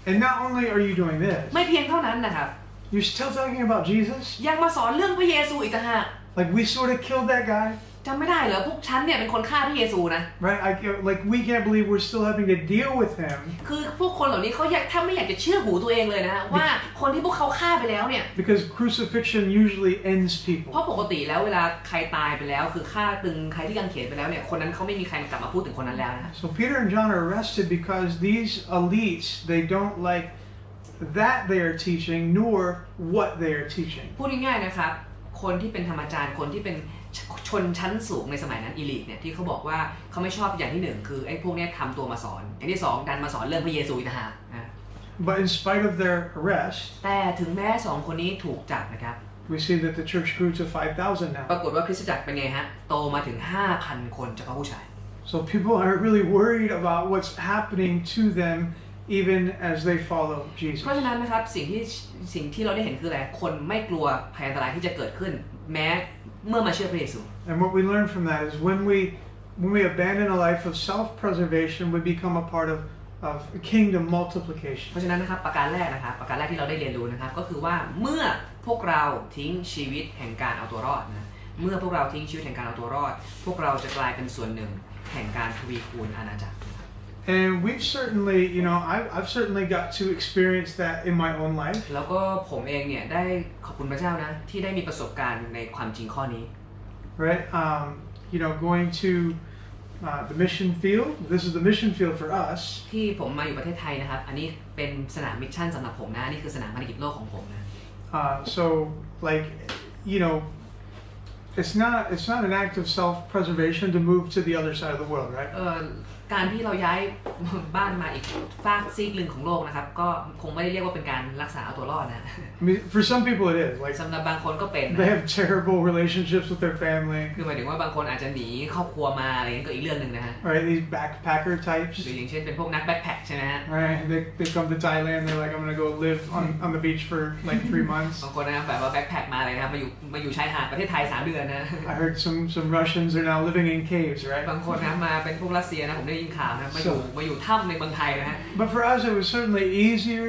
And not only are you doing this, ไม่เพียงเท่านั้นนะครับ you're still talking about Jesus? ยังมาสอนเรื่องพระเยซูอีกต่างหาก Like we sort of killed that guy? จำไม่ได้เหรอพวกฉันเนี่ยเป็นคนฆ่าพระเยซูนะ Right? Like we can't believe we're still having to deal with him. คือพวกคนเหล่านี้เขาถ้าไม่อยากจะเชื่อหูตัวเองเลยนะว่าคนที่พวกเขาฆ่าไปแล้วเนี่ย Because crucifixion usually ends people. เพราะปกติแล้วเวลาใครตายไปแล้วคือฆ่าตึงใครที่กางเขนไปแล้วเนี่ยคนนั้นเขาไม่มีใครกลับมาพูดถึงคนนั้นแล้วนะ So Peter and John are arrested because these elites, they don't like that they are teaching nor what they are teaching. พูดง่ายๆนะครับคนที่เป็นธรรมจารย์คนที่เป็นชนชั้นสูงในสมัยนั้นอีลิทเนี่ยที่เขาบอกว่าเขาไม่ชอบอย่างที่หนึ่งคือไอ้พวกนี้ทำตัวมาสอนอย่างที่สองดันมาสอนเรื่องพระเยซูอีกต่างหากนะ But in spite of their arrest, แต่ถึงแม้สองคนนี้ถูกจับนะครับ we see that the church grew to 5,000 now. ปรากฏว่าคริสตจักรเป็นไงฮะโตมาถึง 5,000 คนเฉพาะผู้ชาย So people aren't really worried about what's happening to them even as they follow Jesus. เพราะฉะนั้นนะครับสิ่งที่เราได้เห็นคืออะไรคนไม่กลัวภัยอันตรายที่จะเกิดขึ้นแม้เมื่อมาเชื่อพระเยซู And what we learn from that is when we abandon a life of self-preservation, we become a part of kingdom multiplication. เพราะฉะนั้นนะครับประการแรกที่เราได้เรียนรู้นะครับก็คือว่าเมื่อพวกเราทิ้งชีวิตแห่งการเอาตัวรอดนะเมื่อพวกเราทิ้งชีวิตแห่งการเอาตัวรอดพวกเราจะกลายเป็นส่วนหนึ่งแห่งการทวีคูณอาณาจักร And we've certainly, I've certainly got to experience that in my own life. แล้วก็ผมเองเนี่ยได้ขอบคุณพระเจ้านะที่ได้มีประสบการณ์ในความจริงข้อนี้ Right, going to the mission field. This is the mission field for us. ที่ผมมาอยู่ประเทศไทยนะครับอันนี้เป็นสนามมิชชั่นสำหรับผมนะนี่คือสนามภารกิจโลกของผมนะ So like, it's not an act of self-preservation to move to the other side of the world, right? การที่เราย้ายบ้านมาอีกฟากซีกหนึ่งของโลกนะครับก็คงไม่ได้เรียกว่าเป็นการรักษาเอาตัวรอดนะ I mean, for some people it is. Like สำหรับบางคนก็เป็นนะ they have terrible relationships with their family. คือหมายถึงว่าบางคนอาจจะหนีครอบครัวมาอะไรก็อีกเรื่องหนึ่งนะฮะ Right, these backpacker types. หรืออย่างเช่นเป็นพวกนักแบ็คแพ็คใช่ไหมฮะ Right, they come to Thailand. They're like, I'm gonna go live on the beach for like 3 months. บางคนนะครับแบบว่าแบ็คแพ็คมาเลยนะครับมาอยู่ชายหาดประเทศไทย3 เดือนนะ I heard some Russians are now living in caves, right? บางคนนะมาเป็นพวกรัสเซียนะผมได้ยินข่าวนะมาอยู่ถ้ำในเมืองไทยนะฮะ But for us, it was certainly easier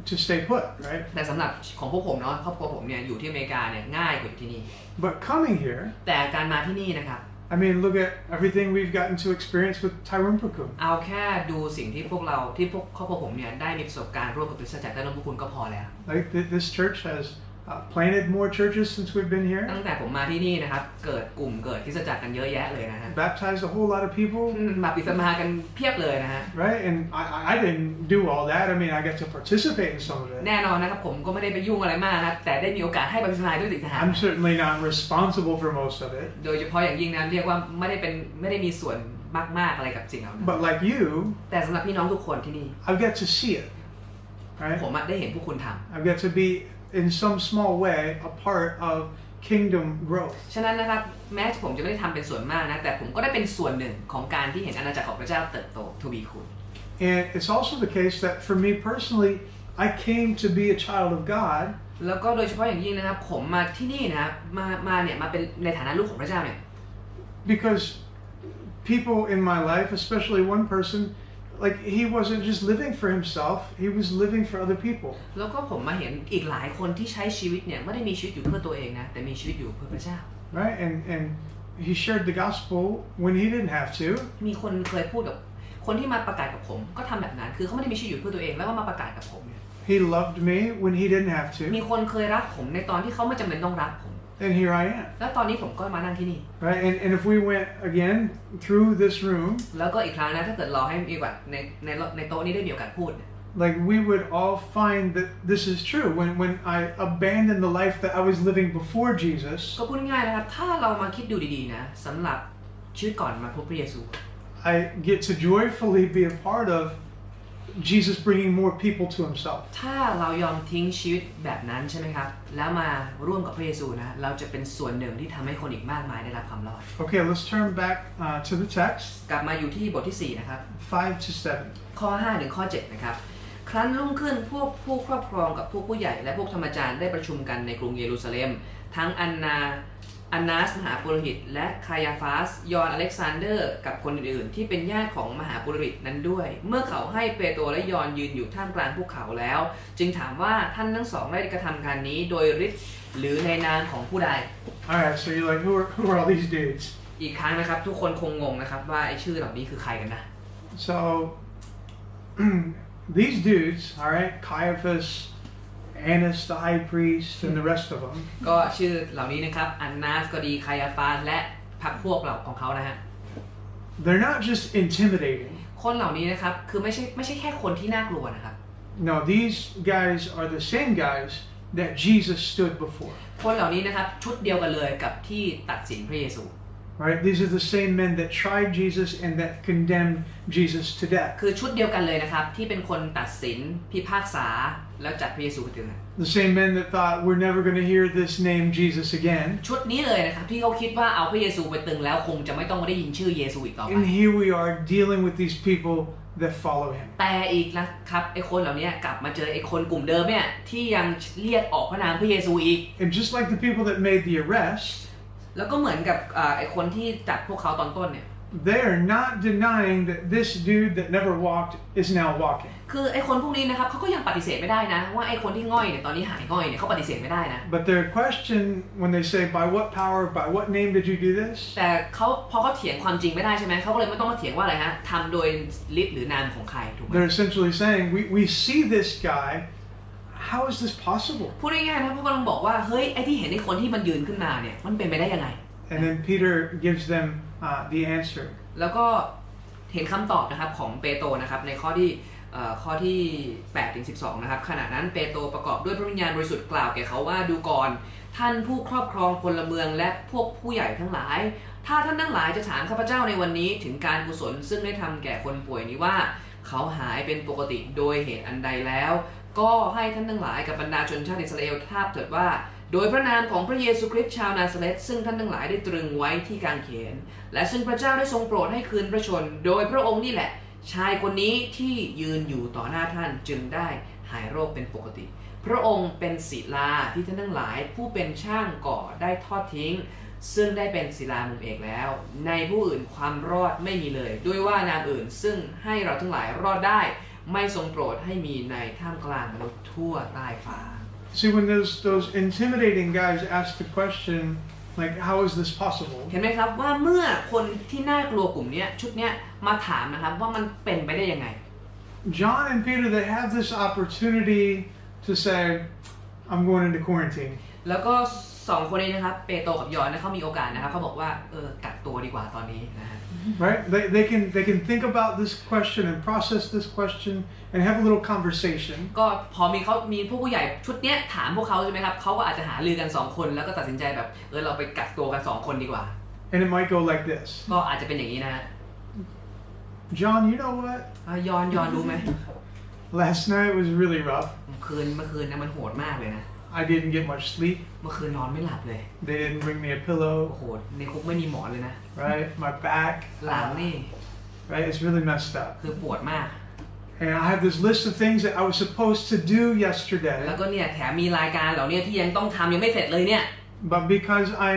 to stay put, right? แต่สำหรับของพวกผมเนาะครอบครัวผมเนี่ยอยู่ที่อเมริกาเนี่ยง่ายกว่าอยู่ที่นี่ But coming here, แต่การมาที่นี่นะครับ I mean, look at everything we've gotten to experience with Tairomprakhun. เอาแค่ดูสิ่งที่พวกครอบครัวผมเนี่ยได้มีประสบการณ์ร่วมกับคริสตจักรไต้ร่มพระคุณก็พอแล้ว Like this church has planted more churches since we've been here. ตั้งแต่ผมมาที่นี่นะครับเกิดคริสตจักรกันเยอะแยะเลยนะฮะ Baptized a whole lot of people. บัพติศมากันเพียบเลยนะฮะ Right, and I didn't do all that. I mean, I got to participate in some of it. แน่นอนนะครับผมก็ไม่ได้ไปยุ่งอะไรมากนะแต่ได้มีโอกาสให้บัพติศมาด้วยสิทธา I'm certainly not responsible for most of it. โดยเฉพาะอย่างยิ่งนะเรียกว่าไม่ได้มีส่วนมากๆอะไรกับสิ่งเหล่านั้น But like you, แต่สำหรับพี่น้องทุกคนที่นี่ I've got to see it. Right? ผมได้เห็นพวกคุณทำ I've got to be in some small way a part of kingdom growth. ฉะนั้นนะครับแม้ผมจะไม่ได้ทำเป็นส่วนมากนะแต่ผมก็ได้เป็นส่วนหนึ่งของการที่เห็นอาณาจักรของพระเจ้าเติบโตทวีคูณ And it's also the case that for me personally, I came to be a child of God. แล้วก็โดยเฉพาะอย่างยิ่งนะครับผมมาที่นี่นะครับมาเป็นในฐานะลูกของพระเจ้าเนี่ย Because people in my life, especially one person, like he wasn't just living for himself, he was living for other people. แล้วก็ผมมาเห็นอีกหลายคนที่ใช้ชีวิตเนี่ยไม่ได้มีชีวิตอยู่เพื่อตัวเองนะแต่มีชีวิตอยู่เพื่อพระเจ้า Right, and he shared the gospel when he didn't have to. มีคนเคยพูดกับคนที่มาประกาศกับผมก็ทำแบบนั้นคือเขาไม่ได้มีชีวิตอยู่เพื่อตัวเองแล้วก็มาประกาศกับผม He loved me when he didn't have to. มีคนเคยรักผมในตอนที่เขาไม่จำเป็นต้องรักผม And here I am. แล้วตอนนี้ผมก็มานั่งที่นี่ Right, and if we went again through this room, แล้วก็อีกครั้งนะถ้าเกิดเราให้มีแบบในโต๊ะนี้ได้มีโอกาสพูด like we would all find that this is true. When I abandoned the life that I was living before Jesus, ก็พูดง่ายๆนะครับถ้าเรามาคิดดูดีๆนะสำหรับชีวิตก่อนมาพบพระเยซู I get to joyfully be a part of Jesus bringing more people to himself. ถ้าเรายอมทิ้งชีวิตแบบนั้นใช่ไหมครับแล้วมาร่วมกับพระเยซูนะเราจะเป็นส่วนหนึ่งที่ทำให้คนอีกมากมายได้รับความรอด Okay, let's turn back to the text. กลับมาอยู่ที่บทที่4นะครับ 5 to 7. ข้อ5ถึงข้อ7นะครับครั้นรุ่งขึ้นพวกผู้ครอบครองกับพวกผู้ใหญ่และพวกธรรมจารย์ได้ประชุมกันในกรุงเยรูซาเล็มทั้งอันนาสมหาปุโรหิตและคายาฟาสยอนอเล็กซานเดอร์กับคนอื่นๆที่เป็นญาติของมหาปุโรหิตนั้นด้วยเมื่อเขาให้เปโตรและยอนยืนอยู่ท่ามกลางพวกเขาแล้วจึงถามว่าท่านทั้งสองได้กระทำการนี้โดยฤทธิ์หรือในนามของผู้ใด Alright, so you're like, who are all these dudes? อีกครั้งนะครับทุกคนคงงงนะครับว่าไอ้ชื่อเหล่านี้คือใครกันนะ So these dudes, alright, Caiaphas, Annas the high priest, and the rest of them. ก็ชื่อเหล่านี้นะครับอันนาสก็ดีคายาฟาสและพรรคพวกเหล่าของเขานะฮะ They're not just intimidating. คนเหล่านี้นะครับคือไม่ใช่แค่คนที่น่ากลัวนะครับ No, these guys are the same guys that Jesus stood before. คนเหล่านี้นะครับชุดเดียวกันเลยกับที่ตัดสินพระเยซู Right? These are the same men that tried Jesus and that condemned Jesus to death. คือชุดเดียวกันเลยนะครับที่เป็นคนตัดสินพิพากษา แล้วจัดพระเยซูไปตึง The same men that thought we're never going to hear this name Jesus again. ชุดนี้เลยนะครับที่เขาคิดว่าเอาพระเยซูไปตึงแล้วคงจะไม่ต้องมาได้ยินชื่อเยซูอีกต่อไป And here we are dealing with these people that follow him. แต่อีกนะครับไอ้คนเหล่านี้กลับมาเจอไอ้คนกลุ่มเดิมเนี่ยที่ยังเรียกออกพระนามพระเยซูอีก And just like the people that made the arrest, แล้วก็เหมือนกับไอ้คนที่จับพวกเขาตอนต้นเนี่ย they are not denying that this dude that never walked is now walking. คือไอ้คนพวกนี้นะครับเขาก็ยังปฏิเสธไม่ได้นะว่าไอ้คนที่ง่อยเนี่ยตอนนี้หายง่อยเนี่ยเขาปฏิเสธไม่ได้นะ But their question when they say by what power, by what name did you do this? แต่เขาพอเขาเถียงความจริงไม่ได้ใช่ไหมเขาก็เลยไม่ต้องมาเถียงว่าอะไรฮะทำโดยฤทธิ์หรือนามของใครถูกไหม They're essentially saying we see this guy. How is this possible? พูดง่ายๆนะพวกกำลังบอกว่าเฮ้ยไอ้ที่เห็นไอ้คนที่มันยืนขึ้นมาเนี่ยมันเป็นไปได้ยังไง And then Peter gives them the answer. แล้วก็เห็นคำตอบนะครับของเปโตรนะครับในข้อที่8 ถึง 12นะครับขณะนั้นเปโตรประกอบด้วยพระวิญญาณบริสุทธิ์กล่าวแก่เขาว่าดูก่อนท่านผู้ครอบครองพลเมืองและพวกผู้ใหญ่ทั้งหลายถ้าท่านทั้งหลายจะถามข้าพเจ้าในวันนี้ถึงการกุศลซึ่งได้ทำแก่คนป่วยนี้ว่าเขาหายเป็นปกติโดยเหตุอันใดแล้วก็ให้ท่านทั้งหลายกับบรรดาชนชาติอิสราเอลทราบเถิดว่าโดยพระนามของพระเยซูคริสต์ชาวนาซาเรตซึ่งท่านทั้งหลายได้ตรึงไว้ที่กางเขนและซึ่งพระเจ้าได้ทรงโปรดให้คืนพระชนโดยพระองค์นี่แหละชายคนนี้ที่ยืนอยู่ต่อหน้าท่านจึงได้หายโรคเป็นปกติพระองค์เป็นศิลาที่ท่านทั้งหลายผู้เป็นช่างก่อได้ทอดทิ้งซึ่งได้เป็นศิลามุมเอกแล้วในผู้อื่นความรอดไม่มีเลยด้วยว่านามอื่นซึ่งให้เราทั้งหลายรอดได้ไม่ทรงโปรดให้มีในท่ามกลางมนุษย์ทั่วใต้ฟ้า See, when those intimidating guys ask the question, like, how is this possible? เห็นไหมครับว่าเมื่อคนที่น่ากลัวกลุ่มนี้ชุดนี้มาถามนะครับว่ามันเป็นไปได้ยังไง John and Peter, they have this opportunity to say, I'm going into quarantine. แล้วก็สองคนนี้นะครับเปโตรกับยอห์นนะเขามีโอกาสนะครับเขาบอกว่ากักตัวดีกว่าตอนนี้นะฮะ Right? They can think about this question and process this question and have a little conversation. ก็พอมีผู้ใหญ่ชุดเนี้ยถามพวกเขาใช่ไหมครับเขาก็อาจจะหารือกัน2คนแล้วก็ตัดสินใจแบบเราไปกักตัวกัน2คนดีกว่า And it might go like this. ก็อาจจะเป็นอย่างนี้นะ John, you know what? ยอห์นรู้ไหม Last night was really rough. เมื่อคืนนะมันโหดมากเลยนะ I didn't get much sleep. เมื่อคืนนอนไม่หลับเลย They didn't bring me a pillow. โอ้โหในคุกไม่มีหมอนเลยนะ Right? My back. หลังนี่ Right? It's really messed up. คือปวดมาก And I have this list of things that I was supposed to do แล้ว yesterday. ก็เนี่ยแถมมีรายการเหล่านี้ที่ยังต้องทำยังไม่เสร็จเลยเนี่ย But because I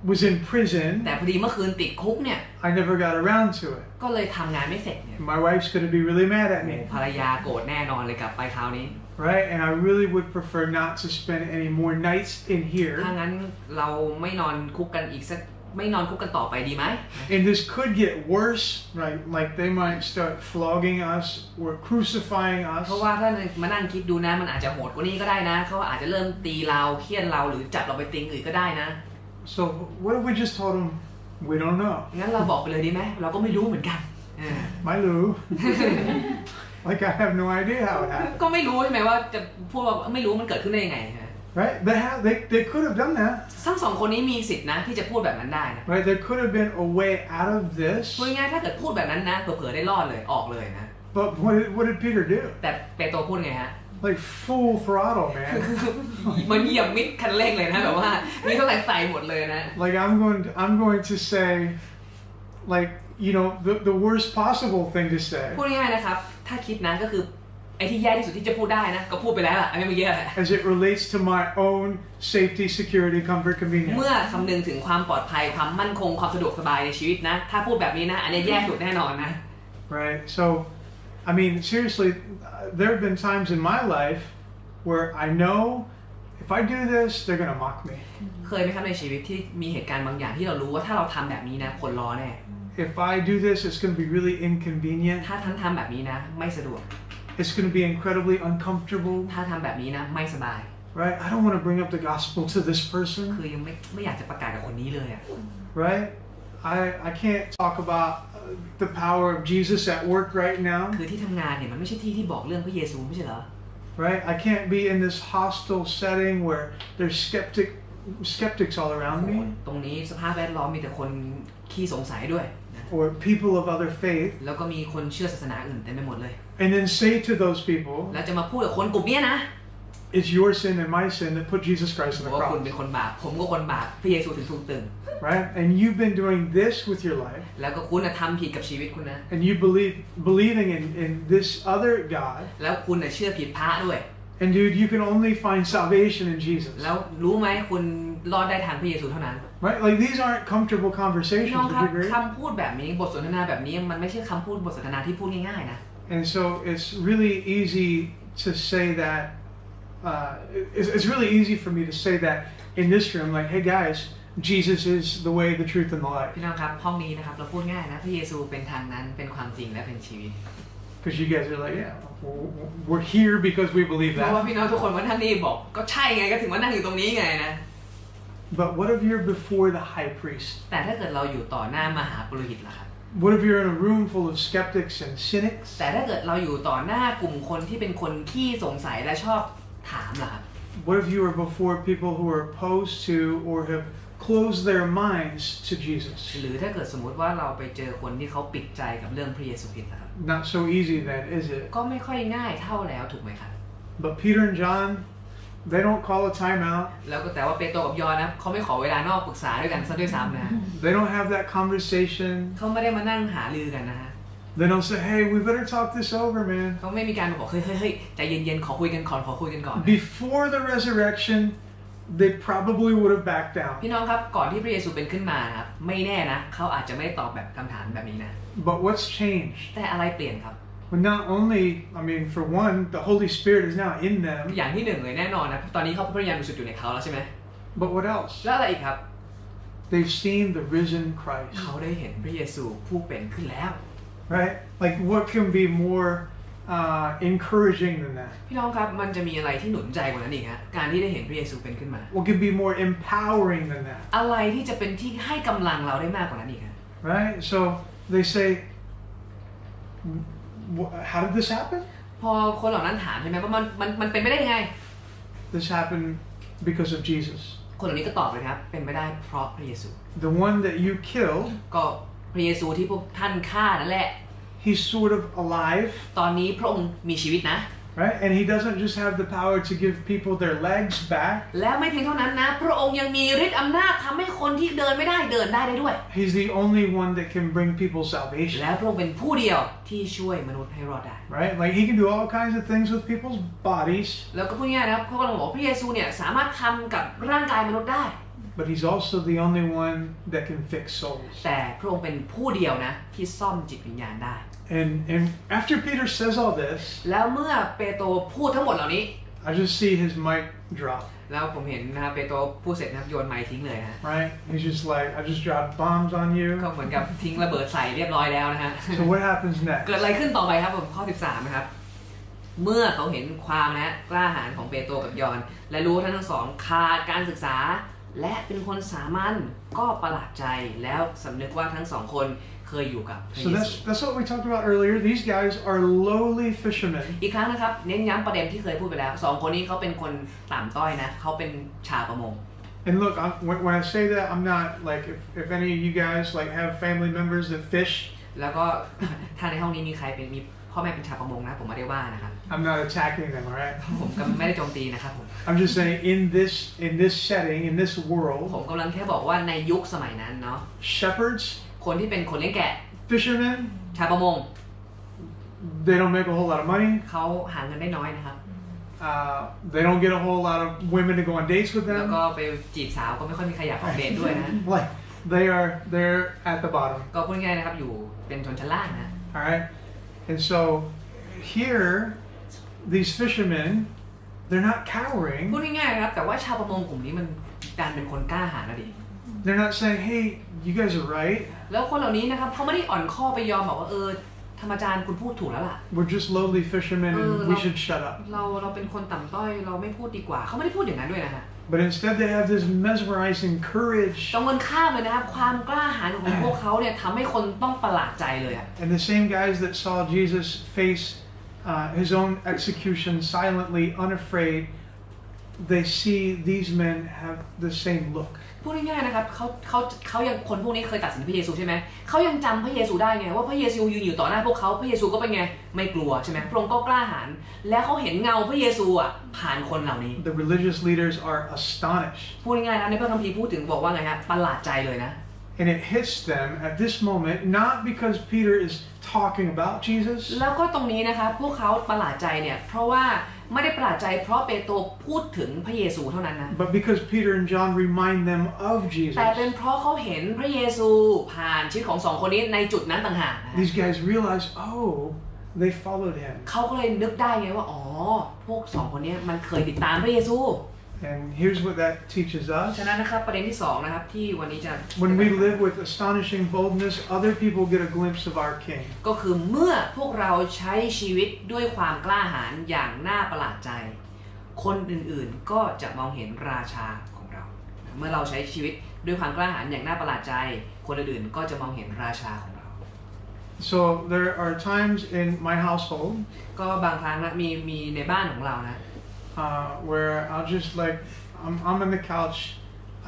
was in prison, แต่พอดีเมื่อคืนติดคุกเนี่ย I never got around to it. ก็เลยทำงานไม่เสร็จเนี่ย My wife's going to be really mad at me. ภรรยาโกรธแน่นอนเลยกลับไปคราวนี้ Right? And I really would prefer not to spend any more nights in ถ้า here. งั้นเราไม่นอนคุกกันต่อไปดีไหม And this could get worse, right? Like they might start flogging us or crucifying เพราะ us. ว่าถ้ามานั่งคิดดูนะมันอาจจะโหดกว่านี้ก็ได้นะเขาอาจจะเริ่มตีเราเฆี่ยนเราหรือจับเราไปติงอื่นก็ได้นะ So what if we just told them, we don't know? งั้นเราบอกไปเลยดีไหมเราก็ไม่รู้เหมือนกัน My Lou. Like I have no idea how it happened. ก็ไม่รู้ใช่ไหมว่าจะพูดว่าไม่รู้มันเกิดขึ้นได้ยังไง Right? They could have done that. ทั้งสองคนนี้มีสิทธินะที่จะพูดแบบนั้นได้นะ Right? There could have been a way out of พูด this. ง่ายๆถ้าเกิดพูดแบบนั้นนะเผลอๆได้รอดเลยออกเลยนะ But what did Peter do? แต่เปโตรพูดไงฮะ Like full throttle, man. มันเหยียบมิดคันเร่งเลยนะแบบว่ามีเท่าไหร่ใส่หมดเลยนะ Like I'm going to say, like the worst possible thing to say. พูดง่ายๆนะครับถ้าคิดนะก็คือไอ้ที่แย่ที่สุดที่จะพูดได้นะก็พูดไปแล้วล่ะอันนี้มันแย่ As it relates to my own safety, security, comfort, เมื่อ convenience. คำนึงถึงความปลอดภัยความมั่นคงความสะดวกสบายในชีวิตนะถ้าพูดแบบนี้นะอันนี้แย่สุดแน่นอนนะ Right? So, I mean, seriously, there have been times in my life where I know if I do this, they're gonna mock me. เคยไหมครับในชีวิตที่มีเหตุการณ์บางอย่างที่เรารู้ว่าถ้าเราทำแบบนี้นะคนล้อแน่ If I do this, it's gonna be really inconvenient. ถ้าท่านทำแบบนี้นะไม่สะดวก It's gonna be incredibly uncomfortable. ถ้าทำแบบนี้นะไม่สบาย Right? I don't want to bring up the gospel to this person. คือยังไม่อยากจะประกาศกับคนนี้เลยอ่ะ Right? I can't talk about the power of Jesus at work right now. คือที่ทำงานเนี่ยมันไม่ใช่ที่ที่บอกเรื่องพระเยซูไม่ใช่เหรอ Right? I can't be in this hostile setting where there's skeptics all around me ตรงนี้สภาพแวดล้อมมีแต่คนขี้สงสัยด้วยนะ or people of other faith แล้วก็มีคนเชื่อศาสนาอื่นเต็มไปหมดเลย and then say to those people, แล้วจะมาพูดกับคนกลุ่มนี้นะ it's your sin and my sin that put Jesus Christ on the ว่าคุณเป็น cross. คนบาปผมก็คนบาปพระเยซูถึงถูกตึง Right? And you've been doing this with your life. แล้วก็คุณทำผิดกับชีวิตคุณนะ And you believing in this other God. แล้วคุณเชื่อผิดพระด้วย And dude, you can only find salvation in Jesus. แล้วรู้ไหมคุณรอดได้ทางพระเยซูเท่านั้น Right? Like these aren't comfortable พี่ conversations. น้อง Would ครับ you agree? คำพูดแบบนี้บทสนทนาแบบนี้มันไม่ใช่คำพูดบทสนทนาที่พูดง่ายๆนะ And so it's really easy to say that. It's really easy for me to say that in this room, like, hey guys, Jesus is the way, the truth, and the life. พี่น้องครับห้องนี้นะครับเราพูดง่ายนะพระเยซูเป็นทางนั้นเป็นความจริงและเป็นชีวิต Because you guys are like, yeah, we're here because we believe เพราะว่า that. พี่น้องทุกคนว่าท่านนี่บอกก็ใช่ไงก็ถึงว่านั่งอยู่ตรงนี้ไงนะ But what if you're before the high priest? แต่ถ้าเกิดเราอยู่ต่อหน้ามหาปุโรหิตล่ะครับ What if you're in a room full of skeptics and cynics? แต่ถ้าเกิดเราอยู่ต่อหน้ากลุ่มคนที่เป็นคนขี้สงสัยและชอบถามล่ะครับ What if you are before people who are opposed to or have closed their minds to Jesus? หรือถ้าเกิดสมมุติว่าเราไปเจอคนที่เขาปิดใจกับเรื่องพระเยซูคริสต์ล่ะครับ Not so easy then, is it? ก็ไม่ค่อยง่ายเท่าแล้วถูกไหมครับ But Peter and John, they don't call a timeout. แล้วก็แต่ว่าเปโตรกับยอห์นนะเขาไม่ขอเวลานอกปรึกษาด้วยกันซะด้วยซ้ำนะ They don't have that conversation. เขาไม่ได้มานั่งหารือกันนะฮะ They don't say, hey, we better talk this over, man. เขาไม่มีการบอกเฮ้ยใจเย็นๆขอคุยกันก่อนขอคุยกันก่อน Before the resurrection, they probably would have backed down. พี่น้องครับก่อนที่พระเยซูเป็นขึ้นมาครับไม่แน่นะเขาอาจจะไม่ได้ตอบแบบคำถามแบบนี้นะ But what's changed? แต่อะไรเปลี่ยนครับ Well, not only, I mean, for one, the Holy Spirit is now in them. อย่างที่หนึ่งเลยแน่นอนนะตอนนี้เขาพระวิญญาณบริสุทธิ์อยู่ในเขาแล้วใช่ไหม But what else? แล้วอะไรอีกครับ They've seen the risen Christ. เขาได้เห็นพระเยซูผู้เป็นขึ้นแล้ว Right? Like, what can be more encouraging than that? พี่น้องครับมันจะมีอะไรที่หนุนใจกว่านั้นอีกฮะการที่ได้เห็นพระเยซูเป็นขึ้นมา What can be more empowering than that? อะไรที่จะเป็นที่ให้กำลังเราได้มากกว่านั้นอีกฮะ Right? So they say, how did this happen? พอคนเหล่านั้นถามใช่ไหมว่ามันเป็นไปได้ยังไง This happened because of Jesus. คนเหล่านี้ก็ตอบเลยครับเป็นไปได้เพราะพระเยซู The one that you killed, ก็พระเยซูที่พวกท่านฆ่านั่นแหละ he's sort of alive. ตอนนี้พระองค์มีชีวิตนะ Right? And he doesn't just have the power to give people their legs back. แล้วไม่เพียงเท่านั้นนะพระองค์ยังมีฤทธิ์อำนาจทำให้คนที่เดินไม่ได้เดินได้ด้วย He's the only one that can bring people salvation. และพระองค์เป็นผู้เดียวที่ช่วยมนุษย์ให้รอดได้ Right? Like he can do all kinds of things with people's bodies. แล้วก็พูดง่ายๆนะครับเขากำลังบอกพระเยซูเนี่ยสามารถทำกับร่างกายมนุษย์ได้ But he's also the only one that can fix souls. แต่พระองค์เป็นผู้เดียวนะที่ซ่อมจิตวิญญาณได้ And after Peter says all this, แล้วเมื่อเปโตรพูดทั้งหมดเหล่านี้ I just see his mic drop. แล้วผมเห็นนะครับเปโตรพูดเสร็จนะครับโยนไมค์ทิ้งเลยฮะ Right? He's just like, I just dropped bombs on ก็ you. เหมือนกับทิ้งระเบิดใส่เรียบร้อยแล้วนะฮะ So what happens เกิด next? อะไรขึ้นต่อไปครับผมข้อ 13 นะครับ เมื่อเขาเห็นความนะกล้าหาญของเปโตรกับยอห์นและรู้ว่าทั้งสองขาดการศึกษา และเป็นคนสามัญก็ประหลาดใจแล้วสำนึกว่าทั้งสองคนเคยอยู่กับพระ So เยซู that's what we talked about earlier. These guys are lowly fishermen. อีกครั้งนะครับเน้นย้ำประเด็นที่เคยพูดไปแล้วสองคนนี้เขาเป็นคนต่ำต้อยนะเขาเป็นชาวประมง And look, when I say that, I'm not like if any of you guys like have family members that fish. แล้วก็ถ้าในห้องนี้มีใครเป็นมีพ่อแม่เป็นชาวประมงนะผมไม่ได้ว่านะครับ I'm not attacking them, all right? ผมก็ไม่ได้โจมตีนะครับผม I'm just saying in this setting, in this ผม world, กำลังแค่บอกว่าในยุคสมัยนั้นเนาะ shepherds, คนที่เป็นคนเลี้ยงแกะ fishermen, ชาวประมง they don't make a whole lot of money. เขาหาเงินได้น้อยนะครับ They don't get a whole lot of women to go on dates with แล้ว them. ก็ไปจีบสาวก็ไม่ค่อยมีใครอยากออกเดทด้วยนะ Like they're at the bottom. ก็พูดง่ายๆนะครับอยู่เป็นชนชั้นล่างนะ All right, and so here, these fishermen, they're not cowering. พูดง่ายๆนะครับแต่ว่าชาวประมงกลุ่มนี้มันการเป็นคนกล้าหาญนะดิ They're not saying, "Hey, you guys are right. แล้วคนเหล่านี้นะครับเขาไม่ได้อ่อนข้อไปยอมบอกว่าธรรมจารย์คุณพูดถูกแล้วล่ะ We're just lowly fishermen, and we should shut up." เราเป็นคนต่ำต้อยเราไม่พูดดีกว่าเขาไม่ได้พูดอย่างนั้นด้วยนะฮะ But instead, they have this mesmerizing courage. ตรงกันข้ามเลยนะครับความกล้าหาญของพวกเขาเนี่ยทำให้คนต้องประหลาดใจเลยอะ And the same guys that saw Jesus face his own execution silently, unafraid, they see these men have the same look. พูดง่ายๆนะครับเขายังคนพวกนี้เคยตัดสินพระเยซูใช่ไหมเขายังจำพระเยซูได้ไงว่าพระเยซูยืนอยู่ต่อหน้าพวกเขาพระเยซูก็เป็นไงไม่กลัวใช่ไหมพระองค์ก็กล้าหาญและเขาเห็นเงาพระเยซูอ่ะผ่านคนเหล่านี้ The religious leaders are astonished. พูดง่ายๆนะในพระคัมภีร์พูดถึงบอกว่าไงฮะประหลาดใจเลยนะ And it hits them at this moment not because Peter is talking about Jesus. แล้วก็ตรงนี้นะครับพวกเขาประหลาดใจเนี่ยเพราะว่าไม่ได้ประหลาดใจเพราะเปโตรพูดถึงพระเยซูเท่านั้นนะ But because Peter and John remind them of Jesus. แต่เป็นเพราะเขาเห็นพระเยซูผ่านชีวิตของสองคนนี้ในจุดนั้นต่างหาก These guys realize, oh, they followed him. เขาก็เลยนึกได้ไงว่าอ๋อพวกสองคนนี้มันเคยติดตามพระเยซู And here's what that teaches us. ฉะนั้นนะครับประเด็นที่สองนะครับที่วันนี้จะ When we live with astonishing boldness, other people get a glimpse of our King. ก็คือเมื่อพวกเราใช้ชีวิตด้วยความกล้าหาญอย่างน่าประหลาดใจคนอื่นๆก็จะมองเห็นราชาของเราเมื่อเราใช้ชีวิตด้วยความกล้าหาญอย่างน่าประหลาดใจคนอื่นๆก็จะมองเห็นราชาของเรา So there are times in my household ก็บางครั้งนะมีในบ้านของเรานะwhere I'll just like I'm on the couch,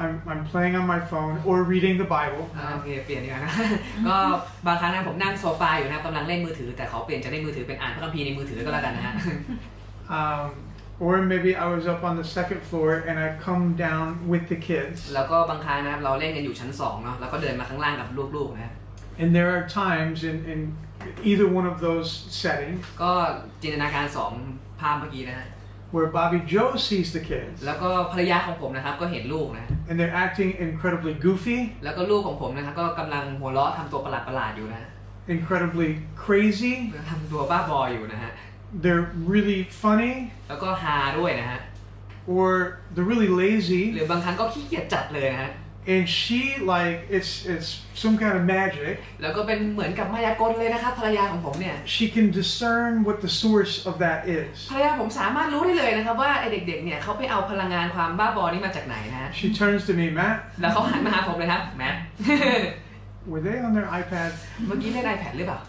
I'm playing on my phone or reading the Bible. โอเคเปลี่ยนดีกว่านะ ก็บางครั้งนะผมนั่งโซฟาอยู่นะกำลังเล่นมือถือแต่เขาเปลี่ยนจะเล่นมือถือเป็นอ่านพระคัมภีร์ในมือถือก็แล้วกันนะฮะ Or maybe I was up on the second floor and I come down with the kids. แล้วก็บางครั้งนะเราเล่นกันอยู่ชั้น2เนาะแล้วก็เดินมาข้างล่างกับลูกๆนะ And there are times in either one of those settings ก็จินตนาการ2ภาพเมื่อกี้นะฮะwhere Bobby Joe sees the kids แล้วก็ภรรยาของผมนะครับก็เห็นลูกนะ and they're acting incredibly goofy แล้วก็ลูกของผมนะครับก็กำลังหัวเราะทำตัวประหลาดๆอยู่นะ incredibly crazy ทำตัวบ้าบออยู่นะฮะ they're really funny แล้วก็ฮาด้วยนะฮะ or they're really lazy หรือบางครั้งก็ขี้เกียจจัดเลยนะฮะ and she like it's some kind of magic แล้วก็เป็นเหมือนกับมายากลเลยนะครับภรรยาของผมเนี่ย she can discern what the source of that is ภรรยาผมสามารถรู้ได้เลยนะครับว่าไอเด็กๆเนี่ยเขาไปเอาพลังงานความบ้าบอนี้มาจากไหนนะ she turns to me Matt แล้วเขาหันมาหาผมเลยครับแมท were they on their iPad เมื่อกี้เล่น iPad หรือเปล่า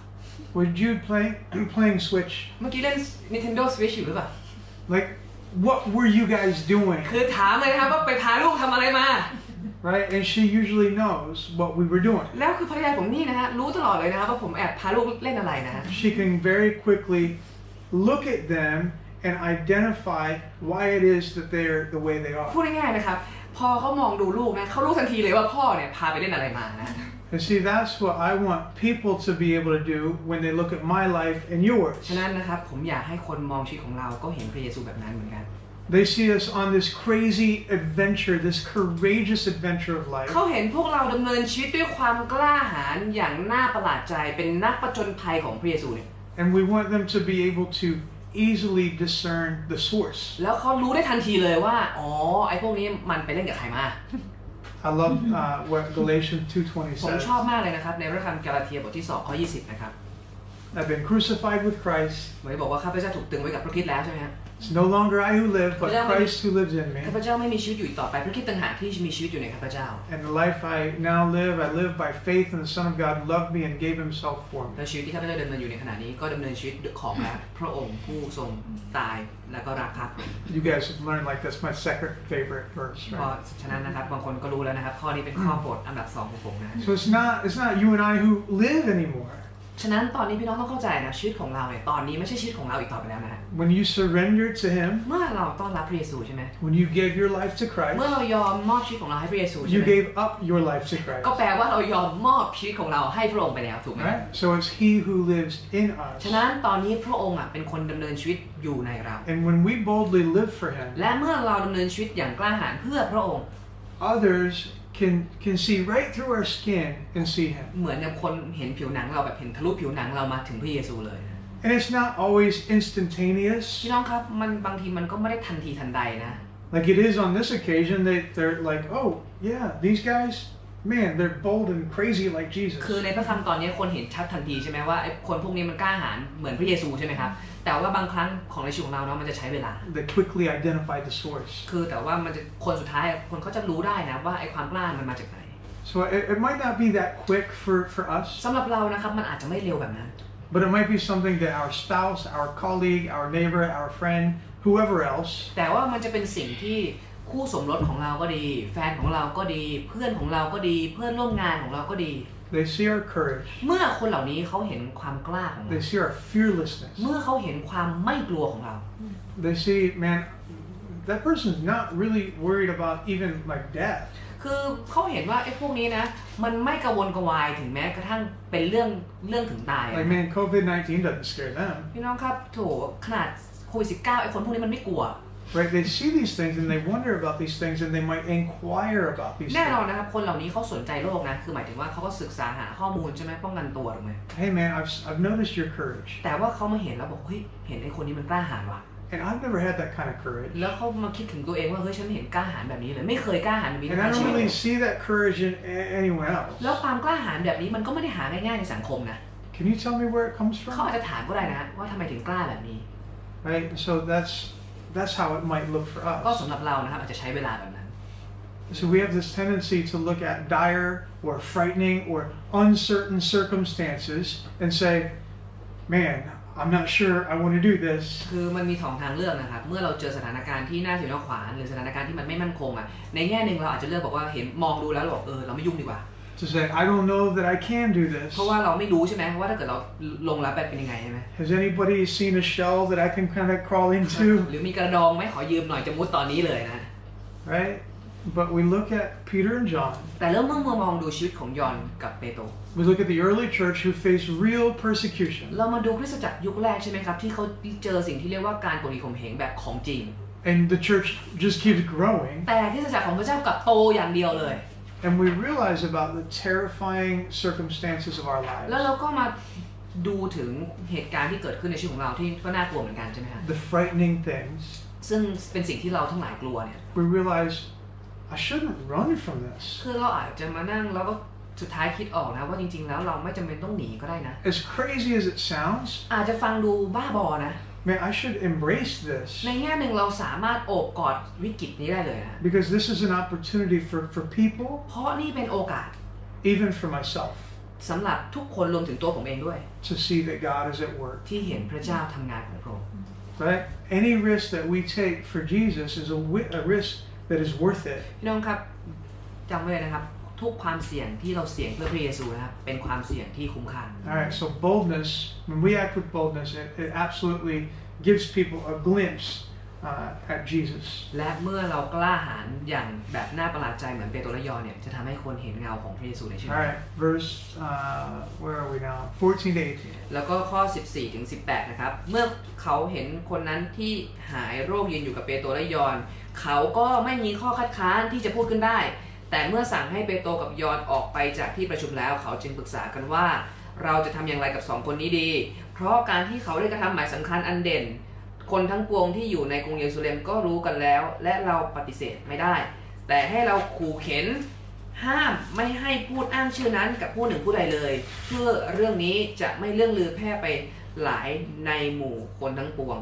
were you playing Switch เมื่อกี้เล่น Nintendo Switch อยู่หรือเปล่า like what were you guys doing คือถามเลยนะครับว่าไปพาลูกทำอะไรมา right and she usually knows what we were doing แล้วคือภรรยาผมนี่นะฮะรู้ตลอดเลยนะครับว่าผมแอบพาลูกเล่นอะไรนะฮะ she can very quickly look at them and identify why it is that they're the way they are พูดง่ายๆนะครับพอเขามองดูลูกนะเขารู้ทันทีเลยว่าพ่อเนี่ยพาไปเล่นอะไรมานะ and see that's what I want people to be able to do when they look at my life and yours ฉะนั้นนะครับผมอยากให้คนมองชีวิตของเราก็เห็นพระเยซูแบบนั้นเหมือนกัน They see us on this crazy adventure, this courageous adventure of life. เขาเห็นพวกเราดำเนินชีวิตด้วยความกล้าหาญอย่างน่าประหลาดใจเป็นนักผจญภัยของพระเยซูเนี่ย And we want them to be able to easily discern the source. แล้วเขารู้ได้ทันทีเลยว่าอ๋อไอ้พวกนี้มันไปเล่นกับใครมา I love what Galatians 2:20 ผม says. ชอบมากเลยนะครับในพระคัมภีร์กาลาเทียบทที่2ข้อ20นะครับ I've been crucified with Christ. เหมือนบอกว่าข้าพเจ้าถูกตึงไว้กับพระคริสต์แล้วใช่ไหมครับ It's no longer I who live, but Christ who lives in me. ข้าพเจ้าไม่มีชีวิตอยู่อีกต่อไปพระคริสต์ต่างหากที่มีชีวิตอยู่ในข้าพเจ้า And the life I now live, I live by faith in the Son of God who loved me and gave himself for me. และชีวิตที่ข้าพเจ้าดำเนินอยู่ในขณะนี้ก็ดำเนินชีวิตของพระองค์ผู้ทรงตายและก็รักครับ You guys have learned like that's my second favorite verse, เพราะ right? ฉะนั้นนะครับบางคนก็รู้แล้วนะครับข้อนี้เป็นข้อโปรดอันดับ2ของผมนะ So it's not you and I who live anymore. ฉะนั้นตอนนี้พี่น้องต้องเข้าใจนะชีวิตของเราเนี่ยตอนนี้ไม่ใช่ชีวิตของเราอีกต่อไปแล้วนะฮะ When you surrender to Him, เมื่อเราต้อนรับพระเยซูใช่ไหม when you gave your life to เมื่อ Christ, เรายอมมอบชีวิตของเราให้พระเยซูใช่ you ไหม gave up your life to Christ. ก็แปลว่าเรายอมมอบชีวิตของเราให้พระองค์ไปแล้วถูกไหม Right? So it's He who lives in us. ฉะนั้นตอนนี้พระองค์เป็นคนดำเนินชีวิตอยู่ในเรา And when we boldly live for Him, และเมื่อเราดำเนินชีวิตอย่างกล้าหาญเพื่อพระองค์ others can see right through our skin and see Him. เหมือนกับคนเห็นผิวหนังเราแบบเห็นทะลุผิวหนังเรามาถึงพระเยซูเลย And it's not always instantaneous. พี่น้องครับมันบางทีมันก็ไม่ได้ทันทีทันใดนะ Like it is on this occasion, they're like, oh yeah, these guys, man, they're bold and crazy like Jesus. คือในพระคัมภีร์ตอนนี้คนเห็นชัดทันทีใช่ไหมว่าไอ้คนพวกนี้มันกล้าหาญเหมือนพระเยซูใช่ไหมครับแต่ว่าบางครั้งของในชีวิตของเราเนาะมันจะใช้เวลา They quickly identify the source. คือแต่ว่ามันจะคนสุดท้ายคนเขาจะรู้ได้นะว่าไอ้ความกล้ามันมาจากไหน So it might not be that quick for us. สำหรับเรานะครับมันอาจจะไม่เร็วแบบนั้น but it might be something that our spouse, our colleague, our neighbor, our friend, whoever else แต่ว่ามันจะเป็นสิ่งที่คู่สมรสของเราก็ดีแฟนของเราก็ดีเพื่อนของเราก็ดีเพื่อนร่วมงานของเราก็ดี they see our courage เมื่อคนเหล่านี้เขาเห็นความกล้าของเรา they see our fearlessness เมื่อเขาเห็นความไม่กลัวของเรา they see man that person's not really worried about even like death คือเขาเห็นว่าไอ้พวกนี้นะมันไม่กระวนกระวายถึงแม้กระทั่งเป็นเรื่องถึงตาย like man COVID-19 doesn't scare them พี่น้องครับโถขนาดโควิด-19 ไอ้คนพวกนี้มันไม่กลัว right they see these things and they wonder about these things and they might inquire about these แน่นอน things นะครับคนเหล่านี้เขาสนใจโลกนะคือหมายถึงว่าเขาก็ศึกษาหาข้อมูลใช่ไหมป้องกันตัวถูกไหม hey man I've noticed your courage แต่ว่าเขามาเห็นแล้วบอกเฮ้ยเห็นไอ้คนนี้มันกล้าหาญว่ะ and I've never had that kind of courage แล้วเขามาคิดถึงตัวเองว่าเฮ้ยฉันเห็นกล้าหาญแบบนี้เลยไม่เคยกล้าหาญแบบนี้ and I ในชี don't วิต really see that courage in anyone else แล้วความกล้าหาญแบบนี้มันก็ไม่ได้หาง่ายๆในสังคมนะ can you tell me where it comes เขา from อาจจะถามก็ได้นะว่าทำไมถึงกล้าแบบนี้ right so that's how it might look for ก็ us สำหรับเรานะครับอาจจะใช้เวลาแบบนั้น so we have this tendency to look at dire or frightening or uncertain circumstances and say man I'm not sure I want to do this คือมันมีสองทางเลือกนะครับเมื่อเราเจอสถานการณ์ที่น่าเสียดขวานหรือสถานการณ์ที่มันไม่มั่นคงอ่ะในแง่หนึ่งเราอาจจะเลือกบอกว่าเห็นมองดูแล้วเราบอกเราไม่ยุ่งดีกว่า to say I don't know that I can do this เพราะว่าเราไม่รู้ใช่ไหมว่าถ้าเกิดเราลงแล้วเป็นยังไงใช่ไหม has anybody seen a shell that I can kind of crawl into หรือมีกระดองไหมขอยืมหน่อยจะมุดตอนนี้เลยนะ right but we look at Peter and John แต่แล้วเมื่อมองดูชีวิตของยอห์นกับเปโตร we look at the early church who faced real persecution เรามาดูคริสตจักรยุคแรกใช่ไหมครับที่เขาเจอสิ่งที่เรียกว่าการกดขี่ข่มเหงแบบของจริง and the church just keeps growing แต่คริสตจักรของพระเจ้ากลับโตอย่างเดียวเลย and we realize about the terrifying circumstances of our lives แล้วเราก็มาดูถึงเหตุการณ์ที่เกิดขึ้นในชีวิตของเราที่ก็น่ากลัวเหมือนกันใช่ไหมครับ the frightening things ซึ่งเป็นสิ่งที่เราทั้งหลายกลัวเนี่ย we realize I shouldn't run from this คือเราอาจจะมานั่งแล้วก็สุดท้ายคิดออกนะว่าจริงๆแล้วเราไม่จำเป็นต้องหนีก็ได้นะ as crazy as it sounds อาจจะฟังดูบ้าบอนะ man I should embrace this ในแง่หนึ่งเราสามารถโอบกอดวิกฤตนี้ได้เลยนะ because this is an opportunity for people เพราะนี่เป็นโอกาส even for myself สำหรับทุกคนรวมถึงตัวผมเองด้วย to see that God is at work ที่เห็นพระเจ้าทำงานของพระองค์ right any risk that we take for Jesus is a risk that is worth it พี่น้องครับจำไว้เลยนะครับทุกความเสี่ยงที่เราเสี่ยงเพื่อพระเยซูนะครับเป็นความเสี่ยงที่คุ้มค่า alright so boldness when we act with boldness it absolutely gives people a glimpse at Jesus และเมื่อเรากล้าหาญอย่างแบบน่าประหลาดใจเหมือนเปโตรและยอห์นเนี่ยจะทำให้คนเห็นเงาของพระเยซูในชีวิต alright verse where are we now 14 to 18แล้วก็ข้อ 14 ถึง 18 นะครับเมื่อเขาเห็นคนนั้นที่หายโรคยืนอยู่กับเปโตรและยอห์นเขาก็ไม่มีข้อคัดค้านที่จะพูดขึ้นได้แต่เมื่อสั่งให้เปโตรกับยอห์นออกไปจากที่ประชุมแล้วเขาจึงปรึกษากันว่าเราจะทำอย่างไรกับสองคนนี้ดีเพราะการที่เขาได้กระทำหมายสำคัญอันเด่นคนทั้งปวงที่อยู่ในกรุงเยรูซาเล็มก็รู้กันแล้วและเราปฏิเสธไม่ได้แต่ให้เราขู่เข็นห้ามไม่ให้พูดอ้างชื่อนั้นกับผู้หนึ่งผู้ใดเลยเพื่อเรื่องนี้จะไม่เรื่องลือแพร่ไปหลายในหมู่คนทั้งปวง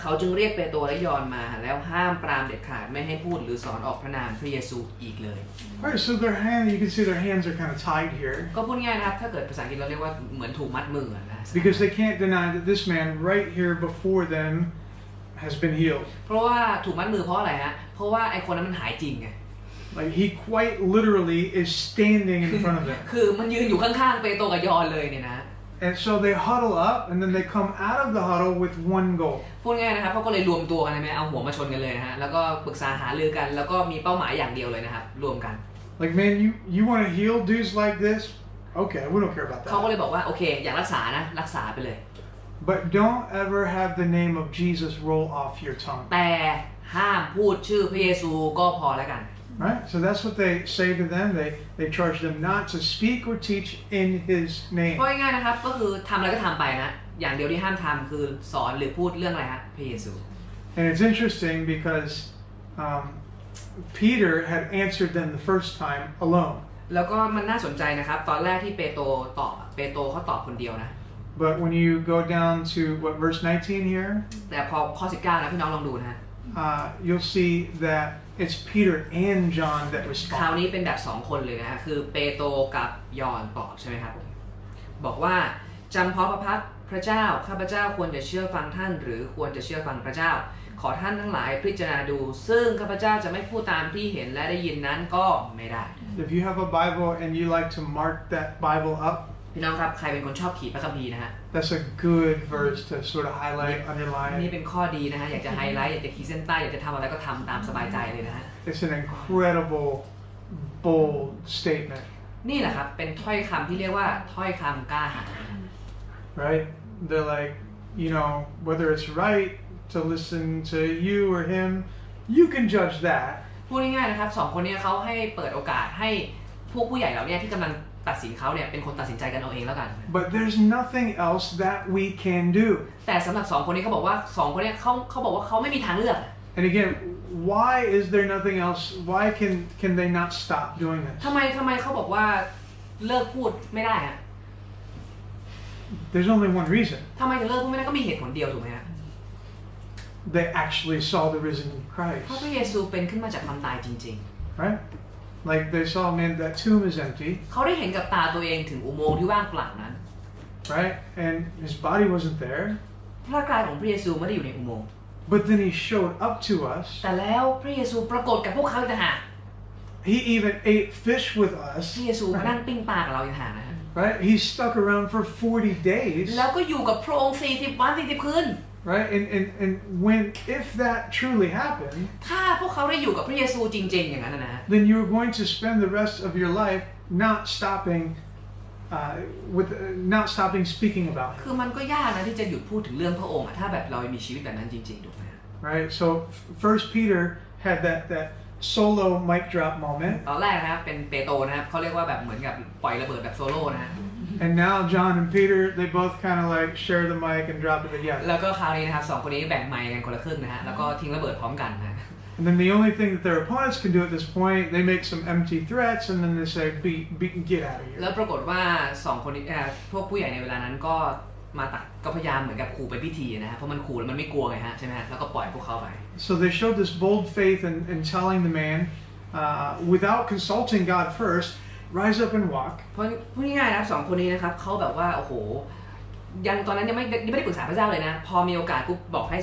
เขาจึงเรียกเปโตรและยอห์นมาแล้วห้ามปรามเด็ดขาดไม่ให้พูดหรือสอนออกพระนามพระเยซูอีกเลย alright so their hand you can see their hands are kind of tied here ก็พูดง่ายนะครับถ้าเกิดภาษาอังกฤษเราเรียกว่าเหมือนถูกมัดมือนะ because they can't deny that this man right here before them has been healed เพราะว่าถูกมัดมือเพราะอะไรฮะเพราะว่าไอ้คนนั้นมันหายจริงไง like he quite literally is standing in front of them คือมันยืนอยู่ข้างๆเปโตรกับยอห์นเลยเนี่ยนะ and so they huddle up and then they come out of the huddle with one goal พูดง่ายนะครับเขาก็เลยรวมตัวกันใช่ไหมเอาหัวมาชนกันเลยนะฮะแล้วก็ปรึกษาหารือกันแล้วก็มีเป้าหมายอย่างเดียวเลยนะครับรวมกัน like man you want to heal dudes like this okay we don't care about เขาก็ that เลยบอกว่าโอเคอยากรักษานะรักษาไปเลย but don't ever have the name of Jesus roll off your tongue แต่ห้ามพูดชื่อพระเยซูก็พอแล้วกัน right so that's what they say to them they charge them not to speak or teach in his name พูดง่ายๆนะครับก็คือทำอะไรก็ทำไปนะอย่างเดียวที่ห้ามทำคือสอนหรือพูดเรื่องอะไรฮะพระเยซู and it's interesting because Peter had answered them the first time alone แล้วก็มันน่าสนใจนะครับตอนแรกที่เปโตรเขาตอบคนเดียวนะ but when you go down to what verse 19 here แต่พอข้อ 19 นะพี่น้องลองดูนะฮะ you'll see that it's Peter and John that คราว respond นี้เป็นแบบ2คนเลยนะฮะคือเปโตรกับยอห์นตอบใช่ไหมครับผมบอกว่า จำเพาะพระพักพระเจ้าข้าพเจ้าควรจะเชื่อฟังท่านหรือควรจะเชื่อฟังพระเจ้าขอท่านทั้งหลายพิจารณาดูซึ่งข้าพเจ้าจะไม่พูดตามที่เห็นและได้ยินนั้นก็ไม่ได้ If you have a Bible and you like to mark that Bible up พี่น้องครับใครเป็นคนชอบขีดพระคัมภีร์นะฮะ That's a good verse to sort of highlight, underline. นี่เป็นข้อดีนะฮะอยากจะไฮไลท์อยากจะขีดเส้นใต้อยากจะทำอะไรก็ทำตามสบายใจเลยนะฮะ It's an incredible, bold statement. นี่แหละครับเป็นถ้อยคำที่เรียกว่าถ้อยคำกล้าหาญ Right? They're like, you know, whether it's right to listen to you or him, you can judge that. พูดง่ายๆนะครับสองคนนี้เขาให้เปิดโอกาสให้พวกผู้ใหญ่เราเนี่ยที่กำลังตัดสินเขาเนี่ยเป็นคนตัดสินใจกันเอาเองแล้วกัน But there's nothing else that we can do. แต่สำหรับสองคนนี้เขาบอกว่าสองคนนี้เขาบอกว่าเขาไม่มีทางเลือก And again, why is there nothing else? Why can they not stop doing this? ทำไมเขาบอกว่าเลิกพูดไม่ได้อะ There's only one reason. ทำไมถึงเลิกพูดไม่ได้ก็มีเหตุผลเดียวถูกไหมฮะ They actually saw the risen เพ Christ. ราะพระเยซูเป็นขึ้นมาจากความตายจริง Right? Like they saw, man, that tomb is empty. ๆเขาได้เห็นกับตาตัวเองถึงอุโมงค์ที่ว่างเปล่านั้น Right? And his body wasn't there. พระกายของพระเยซูไม่ได้อยู่ในอุโมงค์ But then he showed up to us. แต่แล้วพระเยซูปรากฏกับพวกเขาอีกต่างหาก He even ate fish with us. พระเยซูมานั่งปิ้งปลากับเราอีกต่างหากนะฮะ Right? He stuck around for 40 days. แล้วก็อยู่กับพระองค์40 วัน40 คืน Right? And when, if that truly happened, ถ้าพวกเขาได้อยู่กับพระเยซูจริงๆอย่างนั้นนะ then you're going to spend the rest of your life not stopping speaking about him. คือมันก็ยากนะที่จะหยุดพูดถึงเรื่องพระองค์ถ้าแบบเรามีชีวิตแบบนั้นจริงๆถูกไหม Right? So 1 Peter had that solo mic drop moment. ตอนแรกนะครับเป็นเปโตรนะครับเขาเรียกว่าแบบเหมือนกับปล่อยระเบิดแบบโซโล่นะฮะ And now John and Peter, they both kind of like share the mic and drop it together. แล้วก็คราวนี้นะครับสองคนนี้แบ่งไมค์กันคนละครึ่งนะฮะแล้วก็ทิ้งระเบิดพร้อมกันนะ And then the only thing that their opponents can do at this point, they make some empty threats and then they say, get out of here. แล้วปรากฏว่าสองคนนี้พวกผู้ใหญ่ในเวลานั้นก็มาตัดก็พยายามเหมือนกับขู่ไปพิธีนะฮะเพราะมันขู่แล้วมันไม่กลัวไงฮะใช่ไหมฮะแล้วก็ปล่อยพวกเขาไป So they showed this bold faith in telling the man, without consulting God first, rise up and walk. เพราะพูดง่ายๆนะสองคนนี้นะครับเขาแบบว่าโอ้โหยังตอนนั้นยังไม่ได้ปรึกษาพระเจ้าเลยนะพอมีโอกาสปุ๊บบอกให้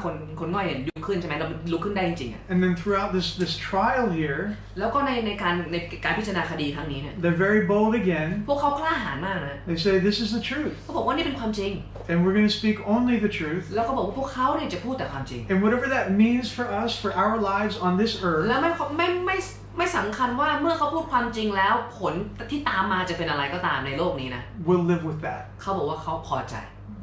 คนง่อยเนี่ยลุกขึ้นใช่ไหมเราลุกขึ้นได้จริงๆอ่ะ And then throughout this trial here, แล้วก็ในการพิจารณาคดีครั้งนี้เนี่ย they're very bold again. พวกเขากล้าหาญมากนะ They say this is the truth. เขาบอกว่านี่เป็นความจริง And we're going to speak only the truth. แล้วเขาบอกว่าพวกเขาเนี่ยจะพูดแต่ความจริง And whatever that means for us, for our lives on this earth, แล้วไม่สำคัญว่าเมื่อเขาพูดความจริงแล้วผลที่ตามมาจะเป็นอะไรก็ตามในโลกนี้นะ we'll live with that. เขาบอกว่าเขาพอใจ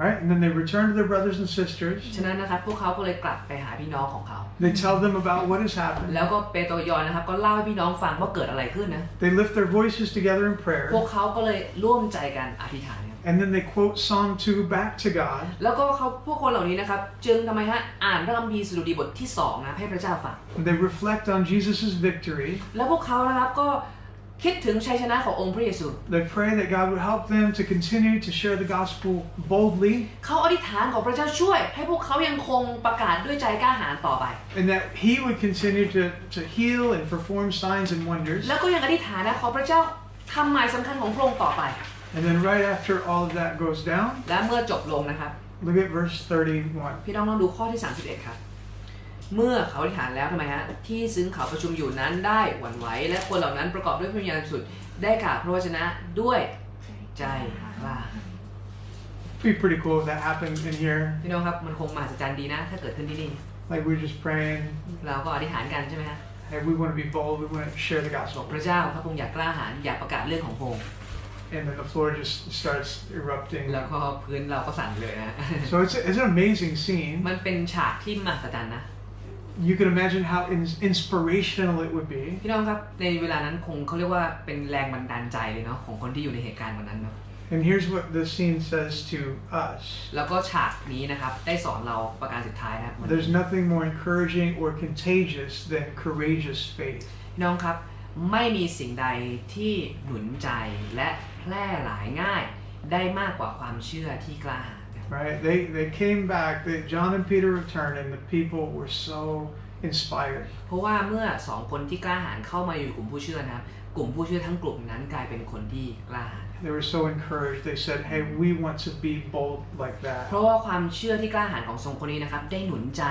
Right? And then they return to their brothers and sisters. ฉะนั้นนะครับพวกเขาก็เลยกลับไปหาพี่น้องของเขา They tell them about what has happened. แล้วก็เปโตรยอนนะครับก็เล่าให้พี่น้องฟังว่าเกิดอะไรขึ้นนะ They lift their voices together in prayer. พวกเขาก็เลยร่วมใจกันอธิษฐาน And then they quote Psalm 2 back to God. แล้วก็พวกคนเหล่านี้นะครับจึงทำไมฮะอ่านพระคัมภีร์สดุดีบทที่2นะให้พระเจ้าฟัง And they reflect on Jesus' victory. แล้วพวกเขานะครับก็คิดถึงชัยชนะขององค์พระเยซู They pray that God would help them to continue to share the gospel boldly. เขาอธิษฐานขอพระเจ้าช่วยให้พวกเขายังคงประกาศด้วยใจกล้าหาญต่อไป And that He would continue to heal and perform signs and wonders. แล้วก็ยังอธิษฐานนะขอพระเจ้าทำหมายสำคัญของพระองค์ต่อไป And then right after all of that goes down, และเมื่อจบลงนะครับ look at verse 31. พี่น้องลองดูข้อที่31ครับเมื่อเขาอธิษฐานแล้วทำไมฮะที่ซึ่งเขาประชุมอยู่นั้นได้หวั่นไหวและคนเหล่านั้นประกอบด้วยพระวิญญาณบริสุทธิ์ได้กล่าวพระวจนะด้วยใจกล้า It'd be pretty cool if that happened in here. พี่น้องครับมันคงมหัศจรรย์ดีนะถ้าเกิดขึ้นที่นี่ Like we're just praying. เราก็อธิษฐานกันใช่ไหมฮะ Hey, we want to be bold. We want to share the บอก gospel. พระเจ้าพระองค์อยากกล้าหาญอยากประกาศเรื่องของพระองค์ And then the floor just starts erupting. แล้วก็พื้นเราก็สั่นเลยนะ So it's an amazing scene. มันเป็นฉากที่มหัศจรรย์นะ You can imagine how inspirational it would be. พี่น้องครับในเวลานั้นคงเขาเรียกว่าเป็นแรงบันดาลใจเลยเนาะของคนที่อยู่ในเหตุการณ์วันนั้นเนาะ And here's what the scene says to us. แล้วก็ฉากนี้นะครับได้สอนเราประการสุดท้ายนะครับ There's nothing more encouraging or contagious than courageous faith. พี่น้องครับไม่มีสิ่งใดที่หนุนใจและแพร่หลายง่ายได้มากกว่าความเชื่อที่กล้าหาญ Right? They came back. John and Peter returned, and the people were so inspired. เพราะว่าเมื่อสองคนที่กล้าหาญเข้ามาอยู่กลุ่มผู้เชื่อนะครับกลุ่มผู้เชื่อทั้งกลุ่มนั้นกลายเป็นคนที่กล้าหาญ They were so encouraged. They said, "Hey, we want to be bold like that." เพราะว่าความเชื่อที่กล้าหาญของสองคนนี้นะครับได้หนุนใจ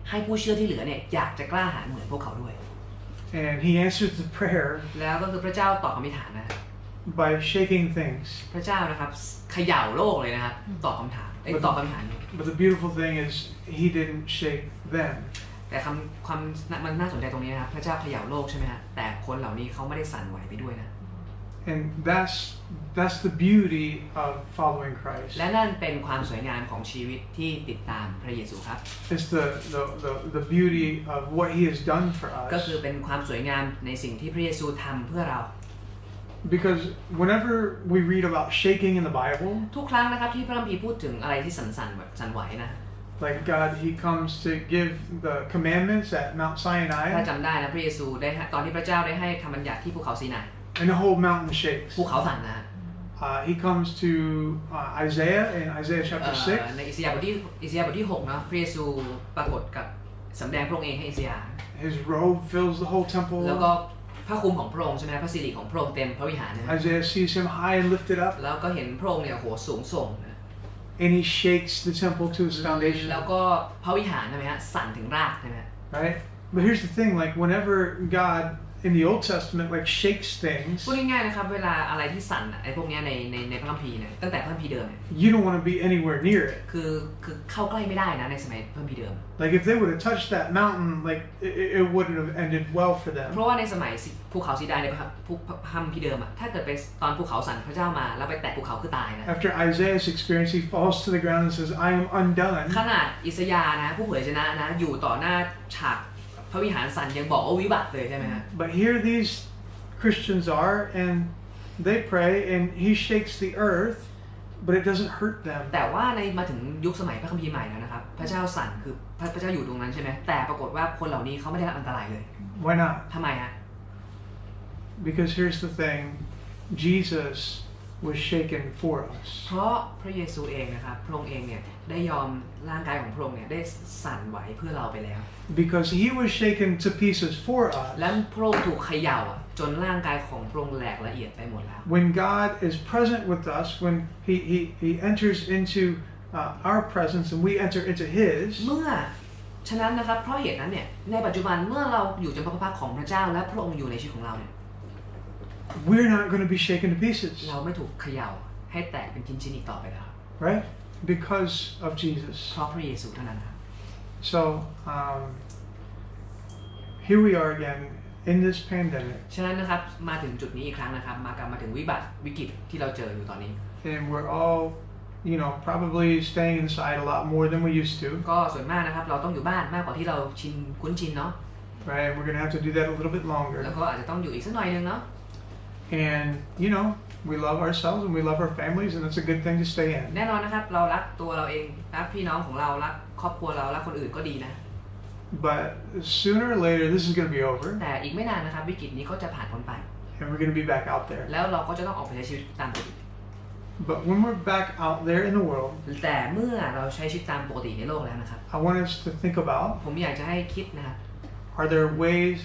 ให้ผู้เชื่อที่เหลือเนี่ยอยากจะกล้าหาญเหมือนพวกเขาด้วย And he answered the prayer แล้วก็คือพระเจ้าตอบคำอธิษฐานนะ by shaking things. พระเจ้านะครับเขย่าโลกเลยนะครับตอบคำถามตอบคำถาม But the beautiful thing is he didn't shake them. แต่ความมันน่าสนใจตรงนี้นะครับพระเจ้าเขย่าโลกใช่ไหมฮะแต่คนเหล่านี้เขาไม่ได้สั่นไหวไปด้วยนะ And that's the beauty of following Christ. และนั่นเป็นความสวยงามของชีวิตที่ติดตามพระเยซูครับ It's the beauty of what he has done for ก็ us. คือเป็นความสวยงามในสิ่งที่พระเยซูทำเพื่อเรา Because whenever we read about shaking in the Bible, ทุกครั้งนะครับที่พระคัมภีร์พูดถึงอะไรที่สั่นไหวนะ like God, he comes to give the commandments at Mount ถ้า Sinai, จำได้นะพระเยซูได้ตอนที่พระเจ้าได้ให้ธรรมบัญญัติที่ภูเขาซีนาย and the whole mountain shakes. ภูเขาสั่นนะ He comes to Isaiah in Isaiah chapter ใน 6. อิสยาห์บทที่6เนาะพระเยซูปรากฏกับสำแดงพระองค์เองให้อิสยาห์ His robe fills the whole temple. แล้วก็ผ้าคลุมของพระองค์ใช่ไหมพระสิริของพระองค์เต็มพระวิหารนะ Isaiah sees him high and lifted up, แล้วก็เห็นพระองค์เนี่ยโหสูงส่งนะ and he shakes the temple to its แล้ว foundation. ก็พระวิหารใช่ไหมฮะสั่นถึงรากใช่ไหม Right? But here's the thing, like whenever God in the Old Testament like shakes things, พูดง่ายๆนะครับเวลาอะไรที่สั่นไอ้พวกนี้ในพระคัมภีร์เนี่ยตั้งแต่พระคัมภีร์เดิมเนี่ย you don't want to be anywhere near it. คือเข้าใกล้ไม่ได้นะในสมัยพระคัมภีร์เดิม Like if they would have touched that mountain, like it wouldn't have ended well for เพ them. ราะว่าในสมัยภูเขาซีดายในพระคัมภีร์เดิมอะถ้าเกิดไปตอนภูเขาสั่นพระเจ้ามาแล้วไปแตะภูเขาคือตายนะ After Isaiah's experience, he falls to the ground and says, "I am undone." ขนาดอิสยาห์นะผู้เผยชนะนะอยู่ต่อหน้าฉากพระวิหารสั่นยังบอกว่าวิบัติเลยใช่ไหมฮะ But here these Christians are, and they pray, and he shakes the earth, but it doesn't hurt them. แต่ว่าในมาถึงยุคสมัยพระคัมภีร์ใหม่แล้วนะครับพระเจ้าสั่นคือพระเจ้าอยู่ตรงนั้นใช่ไหมแต่ปรากฏว่าคนเหล่านี้เขาไม่ได้รับอันตรายเลย Why not? ทำไมฮะ Because here's the thing, Jesus was shaken for us. เพราะพระเยซูเองนะครับพระองค์เองเนี่ยได้ยอมร่างกายของพระองค์เนี่ยได้สั่นไหวเพื่อเราไปแล้ว Because he was shaken to pieces for us. และพระองค์ถูกเขย่าจนร่างกายของพระองค์แหลกละเอียดไปหมดแล้ว When God is present with us, when he enters into our presence and we enter into his, เมื่อฉะนั้นนะครับเพราะเหตุนั้นเนี่ยในปัจจุบันเมื่อเราอยู่ในพระพักของพระเจ้าและพระองค์อยู่ในชีวิตของเราเนี่ย we're not going to be shaken to pieces. เราไม่ถูกเขย่าให้แตกเป็นชิ้นๆอีกต่อไปแล้ว Right? Because of Jesus. เพราะพระเยซูเท่านั้นครับ So, here we are again in this pandemic. ฉะนั้นนะครับมาถึงจุดนี้อีกครั้งนะครับมาถึงวิกฤตที่เราเจออยู่ตอนนี้ And we're all, probably staying inside a lot more than we used to. ก็ส่วนมากนะครับเราต้องอยู่บ้านมากกว่าที่เราคุ้นชินเนาะ Right? And we're going to have to do that a little bit แล้ว longer. ก็อาจจะต้องอยู่อีกสักหน่อยนึงเนาะ And, we love ourselves and we love our families, and it's a good thing to stay in. แน่นอนนะครับเรารักตัวเราเองรักพี่น้องของเรารักครอบครัวเรารักคนอื่นก็ดีนะ But sooner or later, this is going to be over, แต่อีกไม่นานนะครับวิกฤตนี้ก็จะผ่านพ้นไป and we're going to be back out there. แล้วเราก็จะต้องออกไปใช้ชีวิตตามปกติ But when we're back out there in the world, แต่เมื่อเราใช้ชีวิตตามปกติในโลกแล้วนะครับ I want us to think about, ผมอยากจะให้คิดนะครับ are there ways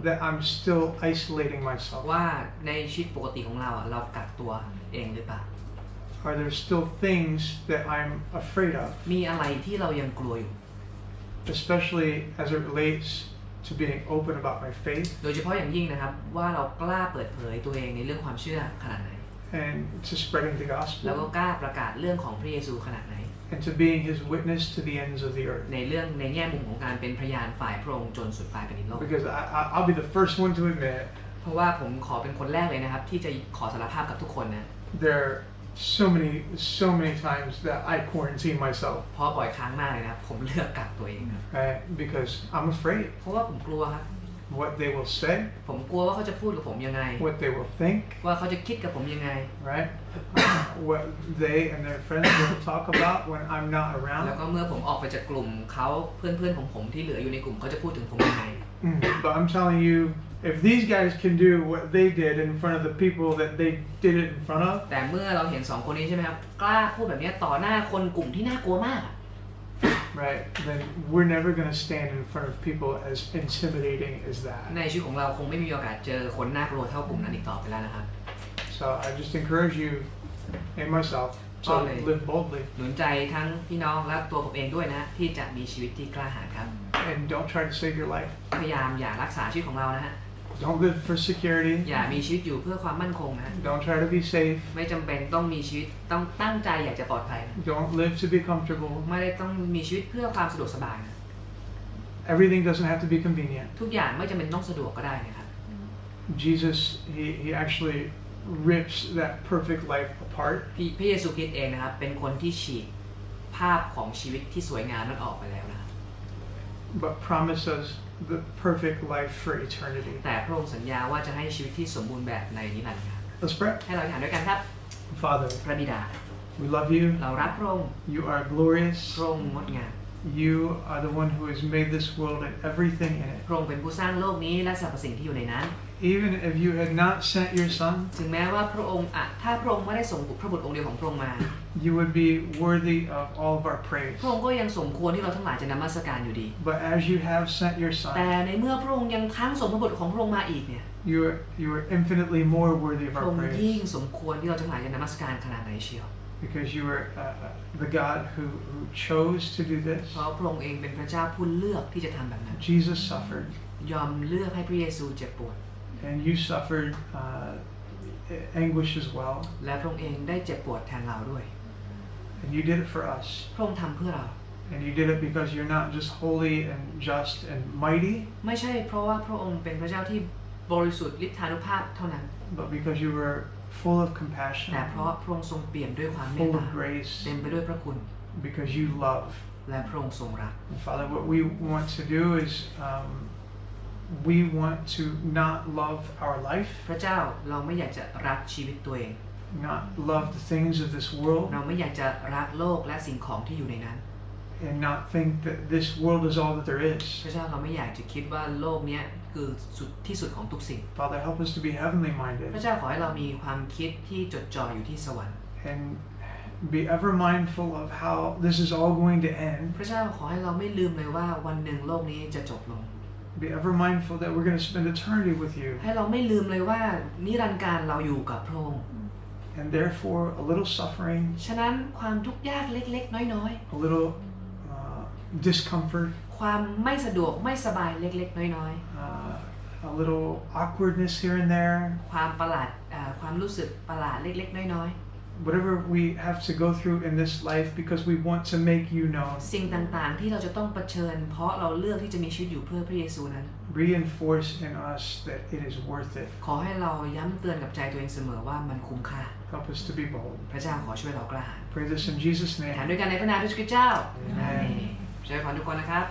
that I'm still isolating myself? ว่าในชีวิตปกติของเราเรากักตัวเองหรือเปล่า Are there still things that I'm afraid of, มีอะไรที่เรายังกลัวอยู่ especially as it relates to being open about my faith โดยเฉพาะอย่างยิ่งนะครับว่าเรากล้าเปิดเผยตัวเองในเรื่องความเชื่อขนาดไหน and to spreading the แล้วก็ gospel กล้าประกาศเรื่องของพระเยซูขนาดไหน and to being his witness to the ends of the earth. ในแง่มุมของการเป็นพยานฝ่ายพระองค์จนสุดปลายแผ่นดินโลก Because I'll be the first one to admit เพราะว่าผมขอเป็นคนแรกเลยนะครับที่จะขอสารภาพกับทุกคนนะ there are so many times that I quarantine myself, เพราะบ่อยครั้งมากเลยนะครับผมเลือกกักตัวเองครับ right? Because I'm afraid เพราะว่าผมกลัวครับ what they will say, ผมกลัวว่าเขาจะพูดกับผมยังไง what they will think, ว่าเขาจะคิดกับผมยังไง right? What they and their friends will talk about when I'm not แล้ว around. ก็เมื่อผมออกไปจากกลุ่มเขาเพื่อนของผมที่เหลืออยู่ในกลุ่มเขาจะพูดถึงผมยังไง But I'm telling you, if these guys can do what they did in front of the people that they did it in front of, แต่เมื่อเราเห็นสองคนนี้ใช่ไหมครับกล้าพูดแบบนี้ต่อหน้าคนกลุ่มที่น่ากลัวมาก right, then we're never going to stand in front of people as intimidating as that. ในชีวิตของเราคงไม่มีโอกาสเจอคนน่ากลัวเท่ากลุ่มนั้นอีกต่อไปแล้วนะครับ So I just encourage you and myself to live boldly. หนุนใจทั้งพี่น้องและตัวผมเองด้วยนะที่จะมีชีวิตที่กล้าหาญครับ And don't try to save your life. พยายามอย่ารักษาชีวิตของเรานะฮะ Don't live for security. อย่ามีชีวิตอยู่เพื่อความมั่นคงนะ Don't try to be safe. ไม่จำเป็นต้องมีชีวิตต้องตั้งใจอยากจะปลอดภัย Don't live to be comfortable. ไม่ได้ต้องมีชีวิตเพื่อความสะดวกสบายนะ Everything doesn't have to be convenient. ทุกอย่างไม่จำเป็นต้องสะดวกก็ได้นะครับ Jesus, he actually rips that perfect life apart. พระเยซูคริสต์เองนะครับเป็นคนที่ฉีกภาพของชีวิตที่สวยงามนั้นออกไปแล้วนะครับ But promises the perfect life for eternity. แต่พระองค์สัญญาว่าจะให้ชีวิตที่สมบูรณ์แบบในนิรันดร์ครับ Let's pray. ให้เราอธิษฐานด้วยกันครับ Father, พระบิดา we love you. เรารักพระองค์ You are glorious. พระองค์งดงาม You are the one who has made this world and everything in it. พระองค์เป็นผู้สร้างโลกนี้และสรรพสิ่งที่อยู่ในนั้น Even if you had not sent your son, ถึงแม้ว่าพระองค์ถ้าพระองค์ไม่ได้ส่งพระบุตรองค์เดียวของพระองค์มา you would be worthy of all of our praise. พระองค์ก็ยังสมควรที่เราทั้งหลายจะนมัสการอยู่ดี But as you have sent your แต่ son, ในเมื่อพระองค์ยังทั้งส่งพระบุตรของพระองค์มาอีกเนี่ย you are infinitely more worthy of พระ our องค์ยิ่ง praise. สมควรที่เราทั้งหลายจะนมัสการขนาดไหนเชียว Because you are the God who chose to do this. เพราะพระองค์เองเป็นพระเจ้าผู้เลือกที่จะทำแบบนั้น Jesus suffered, ยอมเลือกให้พระเยซูเจ็บปวด and you suffered anguish as well. และพระองค์เองได้เจ็บปวดแทนเราด้วย And you did it for us. พระองค์ทำเพื่อเรา And you did it because you're not just holy and just and mighty, ไม่ใช่เพราะว่าพระองค์เป็นพระเจ้าที่บริสุทธิ์ฤทธานุภาพเท่านั้น but because you were full of compassion, แต่เพราะพระองค์ทรงเปี่ยมด้วยความเมต full ตา of grace, เต็มไปด้วยพระคุณ because you love. และพระองค์ทรงรัก And Father, what we want to do is we want to not love our life, พระเจ้าเราไม่อยากจะรักชีวิตตัวเอง not love the things of this world, เราไม่อยากจะรักโลกและสิ่งของที่อยู่ในนั้น and not think that this world is all that there is. พระเจ้าเราไม่อยากจะคิดว่าโลกนี้คือสุดที่สุดของทุกสิ่ง Father, help us to be heavenly พระ minded เจ้าขอให้เรามีความคิดที่จดจ่ออยู่ที่สวรรค์ and be ever mindful of how this is all going to end. พระเจ้าขอให้เราไม่ลืมเลยว่าวันหนึ่งโลกนี้จะจบลง Be ever mindful that we're going to spend eternity with you. ให้เราไม่ลืมเลยว่านิรันดร์การเราอยู่กับพระองค์ And therefore, a little suffering, ฉะนั้นความทุกข์ยากเล็กๆน้อย a little discomfort, ๆความไม่สะดวกไม่สบายเล็กๆน้อย a little awkwardness here and there, ๆความประหลาดความรู้สึกประหลาดเล็กๆน้อย whatever we have to go through in this life because we want to make you known. ๆสิ่งต่างๆที่เราจะต้องเผชิญเพราะเราเลือกที่จะมีชีวิตอยู่เพื่อพระเยซูนั้น Reinforce in us that it is worth it. ขอให้เราย้ำเตือนกับใจตัวเองเสมอว่ามันคุ้มค่า Help us to be bold. พระเจ้าขอช่วยเรากล้าหาญ Pray this in Jesus' ถาม name. ด้วยกันในพระนามพระคริสต์เจ้า Amen. ช่วยพรทุกคนนะครับ